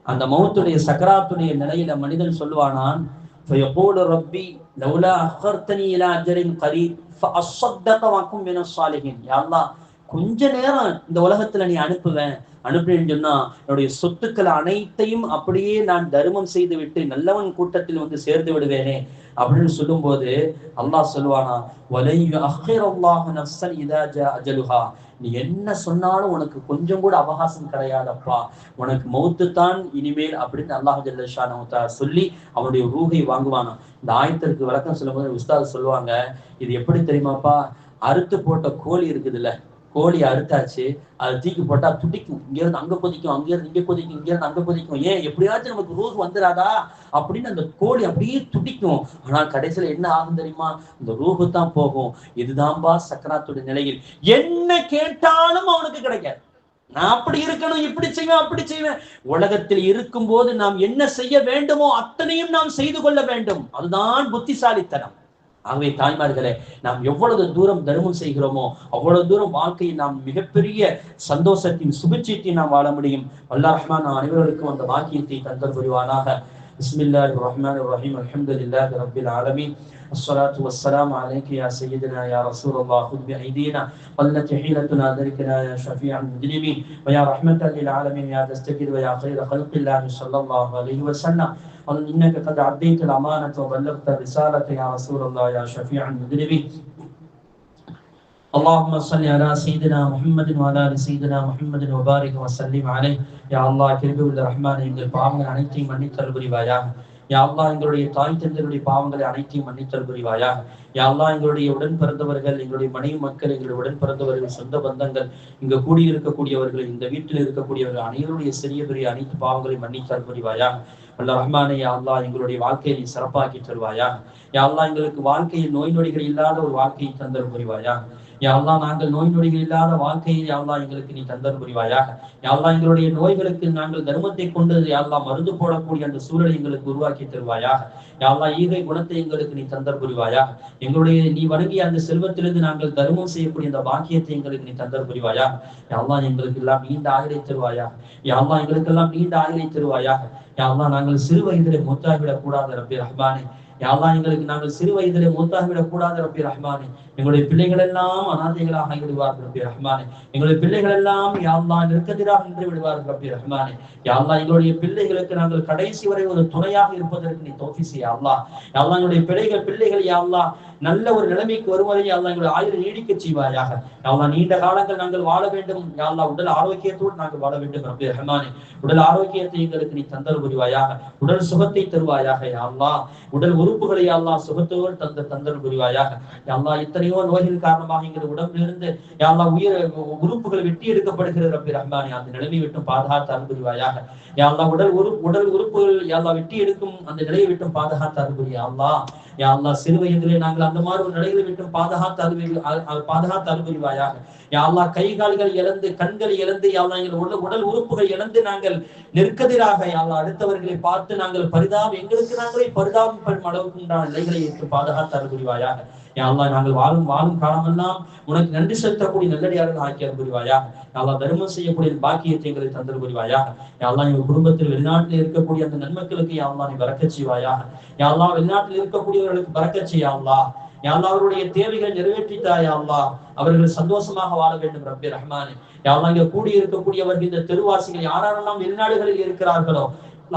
அந்த மௌத்துடைய சக்கராத்துடைய நிலையில மனிதன் சொல்லுவானான், فَيَقُولُ رَبِّي لَوْلَا أَخَّرْتَنِي إِلَى أَجَلٍ قَرِيبٍ فَأَصَّدَّقَ وَأَكُن مِنَ الصَّالِحِينَ. யா அல்லாஹ் கொஞ்ச நேரம் இந்த உலகத்துல நீ அனுப்புன்னு சொன்னா என்னுடைய சொத்துக்கள் அனைத்தையும் அப்படியே நான் தர்மம் செய்து விட்டு நல்லவன் கூட்டத்தில் சேர்ந்து விடுவேனே அப்படின்னு சொல்லும் போது அல்லாஹ் சொல்லுவானா, நீ என்ன சொன்னாலும் உனக்கு கொஞ்சம் கூட அவகாசம் கிடையாதப்பா, உனக்கு மௌத்து தான் இனிமேல் அப்படின்னு அல்லாஹ் ஜல்ல ஷானஹு தஆலா சொல்லி அவனுடைய ரூஹை வாங்குவானா. இந்த ஆயத்திற்கு விளக்கம் சொல்லும் போது உஸ்தாத் சொல்லுவாங்க, இது எப்படி தெரியுமாப்பா, அறுத்து போட்ட கோழி இருக்குதுல்ல, கோழி அறுத்தாச்சு, அதை தூக்கி போட்டா துடிக்கும், இங்க இருந்து அங்க கொதிக்கும், அங்க இருந்து இங்க கொதிக்கும், இங்க இருந்து அங்க கொதிக்கும், ஏன் எப்படியாச்சும் நமக்கு ரூஹ் வந்துடாதா அப்படின்னு அந்த கோழி அப்படியே துடிக்கும். ஆனால் கடைசியில என்ன ஆகும் தெரியுமா, இந்த ரூஹு தான் போகும். இதுதான்பா சக்கராத்துடைய நிலையில் என்ன கேட்டாலும் அவனுக்கு கிடைக்காது. நான் அப்படி இருக்கணும், இப்படி செய்வேன், அப்படி செய்வேன். உலகத்தில் இருக்கும் போது நாம் என்ன செய்ய வேண்டுமோ அத்தனையும் நாம் செய்து கொள்ள வேண்டும். அதுதான் புத்திசாலித்தனம். ஆகவே தாய்மார்களே, நாம் எவ்வளவு தூரம் தர்மம் செய்கிறோமோ அவ்வளவு தூரம் வாழ்க்கையை நாம் மிகப்பெரிய சந்தோஷத்தின் சுபிட்சத்தை நாம் வாழ முடியும். அல்லாஹ் ரஹ்மான் அனைவருக்கும் அந்த பாக்கியத்தை தந்தல் புரிவானாக. பிஸ்மில்லாஹிர் ரஹ்மானிர் ரஹீம். அல்ஹம்துலில்லாஹி ரப்பில் ஆலமீன். الصلاة والسلام عليك يا سيدنا يا رسول الله. خذ بأيدينا قلت حيلتنا ذلكنا يا شفيع المذنبين ويا رحمة للعالمين يا تستجد ويا خير خلق الله صلى الله عليه وسلم. إنك قد عديت الأمانة وبلغت الرسالة يا رسول الله يا شفيع المذنبين. اللهم صل على سيدنا محمد وعلى آل سيدنا محمد وبارك وسلم عليه. يا الله கிருபை உள்ள ரஹ்மானே, எங்கள் பாவங்கள் அனைத்தையும் மன்னித்தருள் புரிவாயாக. யா அல்லாஹ் எங்களுடைய தாய் தந்தையருடைய பாவங்களை அனைத்தையும் மன்னித்தருள் புரிவாயாக. யா அல்லாஹ் எங்களுடைய உடன் பிறந்தவர்கள், எங்களுடைய மனைவி மக்கள், எங்களுடைய உடன் பிறந்தவர்கள், சொந்த பந்தங்கள், இங்கு கூடியிருக்கக்கூடியவர்கள், இந்த வீட்டில் இருக்கக்கூடியவர்கள் அனைவருடைய சிறிய பெரிய அனைத்து பாவங்களை மன்னித்தருள் புரிவாயாக. அல்லாஹ் ரஹ்மானே, யா அல்லாஹ் எங்களுடைய வாழ்க்கையை நீ சிறப்பாக்கி தருவாயாக. யா அல்லாஹ் எங்களுக்கு வாழ்க்கையில் நோய் நொடிகள் இல்லாத ஒரு வாழ்க்கையை தந்தல் புரிவாயாக. யா அல்லாஹ் நாங்கள் நோய் நொடிகள் இல்லாத வாழ்க்கையை யா அல்லாஹ் எங்களுக்கு நீ தந்தல் புரிவாயாக. யா அல்லாஹ் எங்களுடைய நோய்களுக்கு நாங்கள் தர்மத்தை கொண்டு யா அல்லாஹ் மருந்து போடக்கூடிய அந்த சூழலை எங்களுக்கு உருவாக்கி தருவாயாக. யா அல்லாஹ் ஈகை குணத்தை எங்களுக்கு நீ தந்தல் புரிவாயாக. எங்களுடைய நீ வணங்கிய அந்த செல்வத்திலிருந்து நாங்கள் தர்மம் செய்யக்கூடிய அந்த பாக்கியத்தை எங்களுக்கு நீ தந்தல் புரிவாயாக. யா அல்லாஹ் எங்களுக்கு எல்லாம் நீண்ட ஆயுளை தருவாயாக. யா அல்லாஹ் எங்களுக்கு எல்லாம் நீண்ட ஆயுளை தருவாயாக. யா அல்லாஹ் நாங்கள் சிறு வயதிலே மூத்தாகிவிடக் கூடாது ரப்பி ரஹ்மானே. யா அல்லாஹ் எங்களுக்கு நாங்கள் சிறு வயதிலே மூத்தாகிவிடக் கூடாது ரப்பி ரஹ்மானே. எங்களுடைய பிள்ளைகள் எல்லாம் அநாதைகளாக ஆகிவிடுவார்கள் ரப்பி ரஹ்மானே. எங்களுடைய பிள்ளைகள் எல்லாம் யா அல்லாஹ் நெருக்கத்திலாக நின்று விடுவார்கள் ரப்பி ரஹ்மானே. யா அல்லாஹ் எங்களுடைய பிள்ளைகளுக்கு நாங்கள் கடைசி வரை ஒரு துணையாக இருப்பதற்கு நீ தௌஃபீக் செய் யா அல்லாஹ். யா அல்லாஹ் எங்களுடைய பிள்ளைகள் யா அல்லாஹ் நல்ல ஒரு நிலைமைக்கு வருவதை யா அல்லாஹ் எங்களுடைய ஆயுளை நீடிக்க செய்வாயாக. யா அல்லாஹ் நீண்ட காலங்கள் நாங்கள் வாழ வேண்டும் யா அல்லாஹ். உடல் ஆரோக்கியத்தோடு நாங்கள் வாழ வேண்டும் ரப்பி ரஹ்மானே. உடல் ஆரோக்கியத்தை எங்களுக்கு நீ தந்தல் புரிவாயாக. உடல் சுகத்தை தருவாயாக யா அல்லாஹ். உடல் உறுப்புகளை யா அல்லாஹ் சுகத்தோடு தந்தல் புரிவாயாக. யா அல்லாஹ் எத்தனையோ நோய்கள் காரணமாக எங்கள் உடம்பிலிருந்து யா அல்லாஹ் உறுப்புகள் வெட்டி எடுக்கப்படுகிறது ரப்பி ரஹ்மானே. அந்த நிலைமை விட்டு பாதுகாத்து அருள்புரிவாயாக. யா அல்லாஹ் உடல் உறுப்புகள் யா அல்லாஹ் வெட்டி எடுக்கும் அந்த நிலையை விட்டு பாதுகாத்து அருள்புரியா அல்லாஹ். யா அல்லாஹ் சிறு வயதிலே நாங்கள் அந்த மாதிரி ஒரு நிலைகளை விட்டு பாதுகாத்து அருள்புரிவாயாக. யா அல்லாஹ் கை கால்கள் இழந்து கண்கள் இழந்து யா அல்லாஹ் எங்கள் உடல் உறுப்புகள் இழந்து நாங்கள் நெருக்கதிராக யா அல்லாஹ் அடுத்தவர்களை பார்த்து நாங்கள் எங்களுக்கு நாங்களே பரிதாபம் பெறும் அளவுக்கு உண்டான நிலைகளை விட்டு பாதுகாத்து அருள்புரிவாயாக. யா அல்லாஹ் நாங்கள் வாழும் காலமெல்லாம் உனக்கு நன்றி செலுத்தக்கூடிய நல்லடியார்கள் ஆக்கி அருள்புரிவாயாக. யா அல்லாஹ் தர்மம் செய்யக்கூடிய பாக்கியத்தை எங்களை தந்தல் புரிவாயாக. யா அல்லாஹ் எங்கள் குடும்பத்தில் வெளிநாட்டில் இருக்கக்கூடிய அந்த நன்மக்களுக்கு யா அல்லாஹ் நீ பரக்கத் செய்வாயாக. யா அல்லாஹ் வெளிநாட்டில் இருக்கக்கூடியவர்களுக்கு பரக்கத் செய்ய யா அல்லாஹ். யா அல்லாஹ் அவருடைய தேவைகளை நிறைவேற்றித்தாயா அல்லாஹ், அவர்கள் சந்தோஷமாக வாழ வேண்டும் ரப்பி ரஹ்மானே. யா அல்லாஹ் இங்க கூடி இருக்கக்கூடியவர்கள் இந்த தெருவாசிகள் யாரெல்லாம் வெளிநாடுகளில் இருக்கிறார்களோ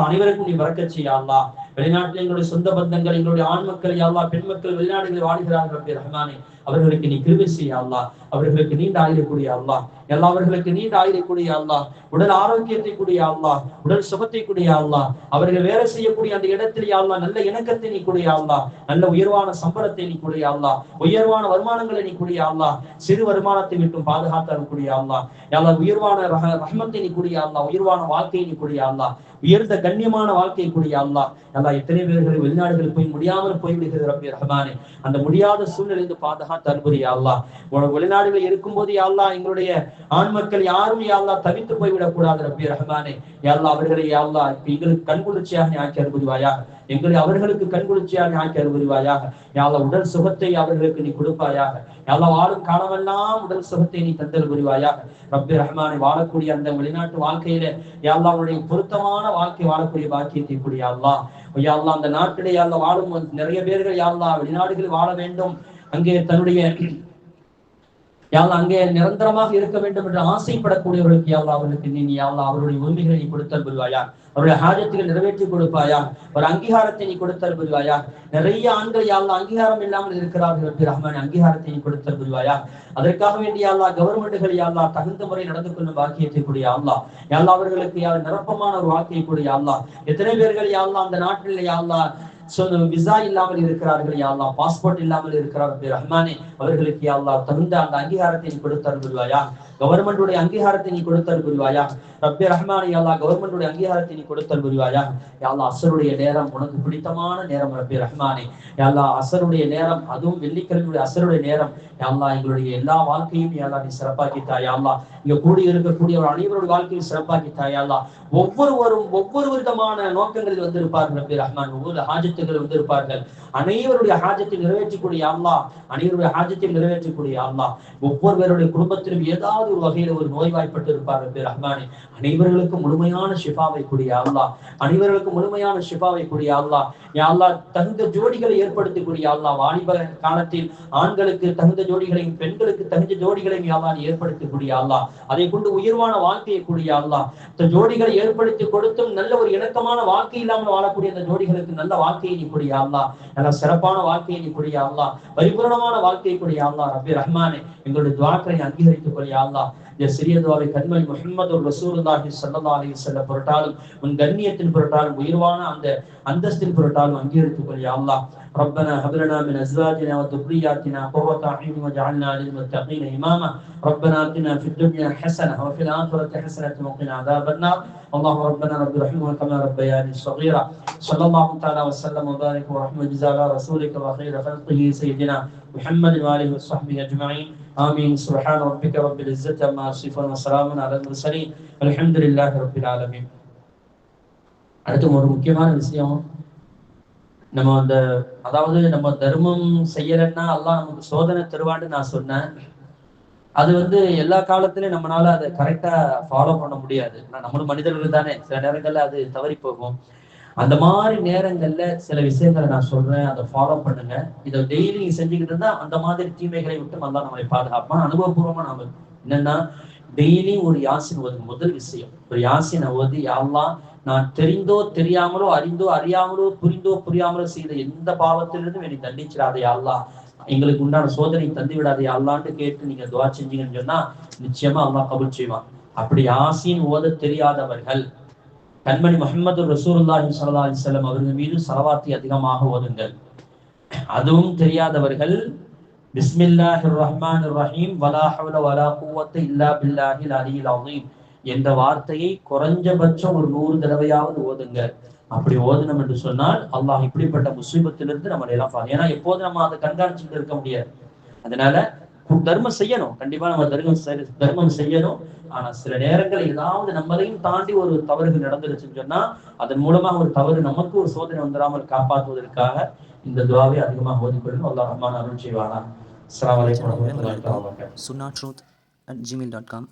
அனைவருக்கும் நீ பரக்கத் செய்யா அல்லாஹ். வெளிநாட்டில் எங்களுடைய சொந்த பந்தங்கள், எங்களுடைய ஆண் மக்கள், யா அல்லாஹ் பெண் மக்கள் வெளிநாடுகளில் வாழ்கிறார்கள் ரப்பி ரஹ்மானே, அவர்களுக்கு நீ கிருபை செய்ய அல்லாஹ், அவர்களுக்கு நீண்ட ஆயுளை கூடிய அல்லாஹ், அவர்களுக்கு நீண்ட ஆயுளை கூடிய அல்லாஹ், உடல் ஆரோக்கியத்தை கூடிய அல்லாஹ், உடல் சுகத்தை கூடிய அல்லாஹ், அவர்கள் வேலை செய்யக்கூடிய அந்த இடத்தில் யா அல்லாஹ் நல்ல இணக்கத்தை நீ கூடிய அல்லாஹ், நல்ல உயர்வான சம்பளத்தை நீ கூடிய அல்லாஹ், உயர்வான வருமானங்களை நீ கூடிய அல்லாஹ், சிறு வருமானத்தை விட்டும் பாதுகாத்தக்கூடிய அல்லாஹ், யா அல்லாஹ் உயர்வான ரஹ்மத்தை நீ கூடிய அல்லாஹ், உயர்வான வாழ்க்கையை நீ கூடிய அல்லாஹ், உயர்ந்த கண்ணியமான வாழ்க்கையை கூடிய அல்லாஹ். அல்லாஹ் எத்தனை பேர்கள் வெளிநாடுகள் போய் முடியாமல் போய்விடுகிறது ரப்பி ரஹ்மானே, அந்த முடியாத சூழ்நிலைந்து பாதுகாத்து அனுப்புறியா அல்லாஹ். வெளிநாடுகள் இருக்கும் போது யா அல்லாஹ் எங்களுடைய ஆண் மக்கள் யாரும் யா அல்லாஹ் தவித்து போய்விடக் கூடாது ரப்பி ரஹ்மானே. யா அல்லாஹ் அவர்களை யா அல்லாஹ் எங்களுக்கு கண்குளிர்ச்சியாக நீ ஆக்கி அனுப்புவாயாக, எங்களை அவர்களுக்கு கண்குளிர்ச்சியாக நீ ஆக்கி அனுப்புவாயாக. யா அல்லாஹ் உடல் சுகத்தை அவர்களுக்கு நீ கொடுப்பாயாக. யா அல்லாஹ் வாழும் காலமெல்லாம் உடல் சுகத்தை நீ தந்தல் புரிவாயாக ரப்பி ரஹ்மானே. வாழக்கூடிய அந்த வெளிநாட்டு வாழ்க்கையில யா அல்லாஹ் அவருடைய பொருத்தமான வாழ்க்கை வாழக்கூடிய பாக்கியத்தை கூடிய அல்லாஹ். யா அல்லாஹ் அந்த நாட்டிலே யா அல்லாஹ் வாழும் நிறைய பேர்கள் யா அல்லாஹ் வெளிநாடுகளில் வாழ வேண்டும், அங்கே தன்னுடைய யா அல்லாஹ் அங்கே நிரந்தரமாக இருக்க வேண்டும் என்று ஆசைப்படக்கூடியவர்களுக்கு யா அல்லாஹ் அவர்களுக்கு நீ யா அல்லாஹ் அவருடைய உரிமைகளை நீ கொடுத்தல் புரிவாயா, அவருடைய ஹாஜத்துகள் நிறைவேற்றி கொடுப்பாயா, ஒரு அங்கீகாரத்தை நீ கொடுத்தல் புரிவாயா. நிறைய ஆண்கள் யா அல்லாஹ் அங்கீகாரம் இல்லாமல் இருக்கிறார்கள் ரப்பி ரஹ்மானே, அங்கீகாரத்தை நீ கொடுத்தல் புரிவாயா. அதற்காக வேண்டிய யா அல்லாஹ் கவர்மெண்ட்டுகள் யா அல்லாஹ் தகுந்த முறை நடந்து கொள்ளும் பாக்கியத்தை கூடிய அல்லாஹ். யா அல்லாஹ் அவர்களுக்கு யா நிரப்பமான ஒரு வாழ்க்கையை கூடிய அல்லாஹ். எத்தனை பேர்கள் யா அல்லாஹ் அந்த நாட்டில் யா அல்லாஹ் விசா இல்லாமல் இருக்கிறார்கள் யா அல்லாஹ், பாஸ்போர்ட் இல்லாமல் இருக்கிறார் ரப்பி ரஹ்மானே, அவர்களுக்கு யா அல்லாஹ் தகுந்த அந்த அங்கீகாரத்தை நீ கொடுத்தல் புரிவாயா, கவர்மெண்டுடைய அங்கீகாரத்தை நீ கொடுத்தல் புரிவாயா ரப்பி ரஹ்மானே. யா அல்லாஹ் கவர்மெண்டுடைய அங்கீகாரத்தை நீ கொடுத்தல் புரிவாயா. யா அல்லாஹ் அஸ்ருடைய நேரம் உனக்கு பிடித்தமான நேரம் ரப்பி ரஹ்மானே. யா அல்லாஹ் அஸ்ருடைய நேரம், அதுவும் வெள்ளிக்கிழமையுடைய அஸ்ருடைய நேரம் யா அல்லாஹ் எங்களுடைய எல்லா வாழ்க்கையும் யா அல்லாஹ் நீ சிறப்பாக்கித்தாய் யா அல்லாஹ். இங்க கூடி இருக்கக்கூடிய ஒரு அனைவருடைய வாழ்க்கையை சிறப்பாக்கித்தாய் யா அல்லாஹ். ஒவ்வொருவரும் ஒவ்வொரு விதமான நோக்கங்களில் வந்திருப்பார்கள் ரப்பி ரஹ்மான், ஒவ்வொரு ஹாஜத்துகள் வந்திருப்பார்கள். அனைவருடைய ஹாஜத்தை நிறைவேற்றக்கூடிய அல்லாஹ், அனைவருடைய ஹாஜத்தை நிறைவேற்றக்கூடிய அல்லாஹ். ஒவ்வொருவருடைய குடும்பத்திலும் ஏதாவது ஒரு வகையில ஒரு நோய்வாய்ப்பட்டு இருப்பார் ரப்பி ரஹ்மானே, அனைவர்களுக்கு முழுமையான ஷிஃபாவை கூடிய அல்லாஹ், அனைவர்களுக்கு முழுமையான ஷிஃபாவை கூடிய அல்லாஹ். யா அல்லாஹ் தகுந்த ஜோடிகளை ஏற்படுத்தக்கூடிய அல்லாஹ், வாலிப காலத்தில் ஆண்களுக்கு தகுந்த ஜோடிகளையும் பெண்களுக்கு தகுந்த ஜோடிகளையும் யா அல்லாஹ் ஏற்படுத்தக்கூடிய அல்லாஹ். அதை கொண்டு உயர்வான வாழ்க்கையை கூடிய அல்லாஹ். ஜோடிகளை ஏற்படுத்தி கொடுத்தும் நல்ல ஒரு இணக்கமான வாழ்க்கை இல்லாமல் வாழக்கூடிய அந்த ஜோடிகளுக்கு நல்ல வாழ்க்கையை நீ கூடிய அல்லாஹ், நல்ல சிறப்பான வாழ்க்கையை நீ கூடிய அல்லாஹ், பரிபூரணமான வாழ்க்கையை கூடிய அல்லாஹ் ரப்பி ரஹ்மானே. எங்களுடைய துஆக்களை அங்கீகரித்துக் கொள்ளிய அல்லாஹ். இந்த சிறிய துஆவை கண்மணி முஹம்மது ரசூலுல்லாஹி ஸல்லல்லாஹு அலைஹி வஸல்லம் பொருட்டாலும் உன் கண்ணியத்தின் பொருட்டாலும் உயர்வான அந்த அந்தஸ்தின் பொருட்டாலும் அங்கீகரித்துக் கொள்ளிய அல்லாஹ். ربنا هب لنا من ازواجنا وذرياتنا قرة اعين واجعلنا للمتقين اماما ربنا اتنا في الدنيا حسنه وفي الاخره حسنه وقنا عذاب النار اللهم ربنا رب ارحمهم كما ربياني صغيرا صلى الله تعالى وسلم وبارك ورحمه جزاء رسولك وخير خلقه سيدنا محمد واله وصحبه اجمعين آمين. سبحان ربك رب العزة عما يصفون وسلام على المرسلين والحمد لله رب العالمين. அடுத்து ஒரு முக்கியமான விஷயம், நம்ம அதாவது நம்ம தர்மம் செய்யலன்னா அல்லாஹ் நமக்கு சோதனை தருவான்னு நான் சொன்னேன். அது எல்லா காலத்திலயும் நம்மளால அதை கரெக்டா ஃபாலோ பண்ண முடியாது. நம்மளும் மனிதர்கள் தானே, சில நேரங்கள்ல அது தவறி போகும். அந்த மாதிரி நேரங்கள்ல சில விஷயங்களை நான் சொல்றேன், அதை ஃபாலோ பண்ணுங்க. இதை டெய்லி செஞ்சுக்கிட்டு இருந்தா அந்த மாதிரி தீமைகளை விட்டு அல்லாஹ் நம்மளை பாதுகாப்பான். அனுபவபூர்வமா நாம என்னன்னா டெய்லி ஒரு யாசின் ஓதுங்க. முதல் விஷயம், ஒரு யாசினை ஓதி யா அல்லாஹ் நான் தெரிந்தோ தெரியாமலோ அறிந்தோ அறியாமலோ புரிந்தோ புரியாமலோ செய்த எந்த பாவத்திலிருந்தும் என்னை தண்டிச்சிடாதே யா அல்லாஹ், எங்களுக்கு உண்டான சோதனை தந்து விடாதே யா அல்லாஹ்னு கேட்டு நீங்க துஆ செஞ்சீங்கன்னு சொன்னா நிச்சயமா அல்லாஹ் கபூல் செய்வான். அப்படி யாசின் ஓத தெரியாதவர்கள் கண்மணி முஹம்மது ரசூலுல்லாஹி ஸல்லல்லாஹு அலைஹி வஸல்லம் அவர்கள் மீது ஸலவாத்தை அதிகமாக ஓதுங்கள். அதுவும் தெரியாதவர்கள் பிஸ்மில்லாஹிர் ரஹ்மானிர் ரஹீம் வலா ஹவ்ல வலா குவத்த இல்லா பில்லாஹில் அலியில் அஸீம் என்ற வார்த்தையை குறைஞ்சபட்சம் ஒரு 100 தடவையாவது ஓதுங்க. அப்படி ஓதுனம் என்று சொன்னால் அல்லாஹ் இப்படிப்பட்ட முசீபத்திலிருந்து நம்மளை எல்லாம் பாருங்க. ஏன்னா எப்போது நம்ம அதை கண்காணிச்சுட்டு இருக்க முடியாது. அதனால தர்மம் செய்யணும், கண்டிப்பா நம்ம தர்மம் செய்யணும். ஆனா சில நேரங்கள் ஏதாவது நம்மளையும் தாண்டி ஒரு தவறுகள் நடந்துருச்சுன்னு சொன்னா அதன் மூலமாக ஒரு தவறு நமக்கு ஒரு சோதனை வந்துடாமல் காப்பாற்றுவதற்காக இந்த துஆவை அதிகமாக ஓதிக்கொள்ளணும். அல்லாஹ் ரஹ்மான் அருள் செய்வானா. அஸ்ஸலாமு அலைக்கும் வரஹ்மத்துல்லாஹி வபரகாத்துஹு. sunnatruth@gmail.com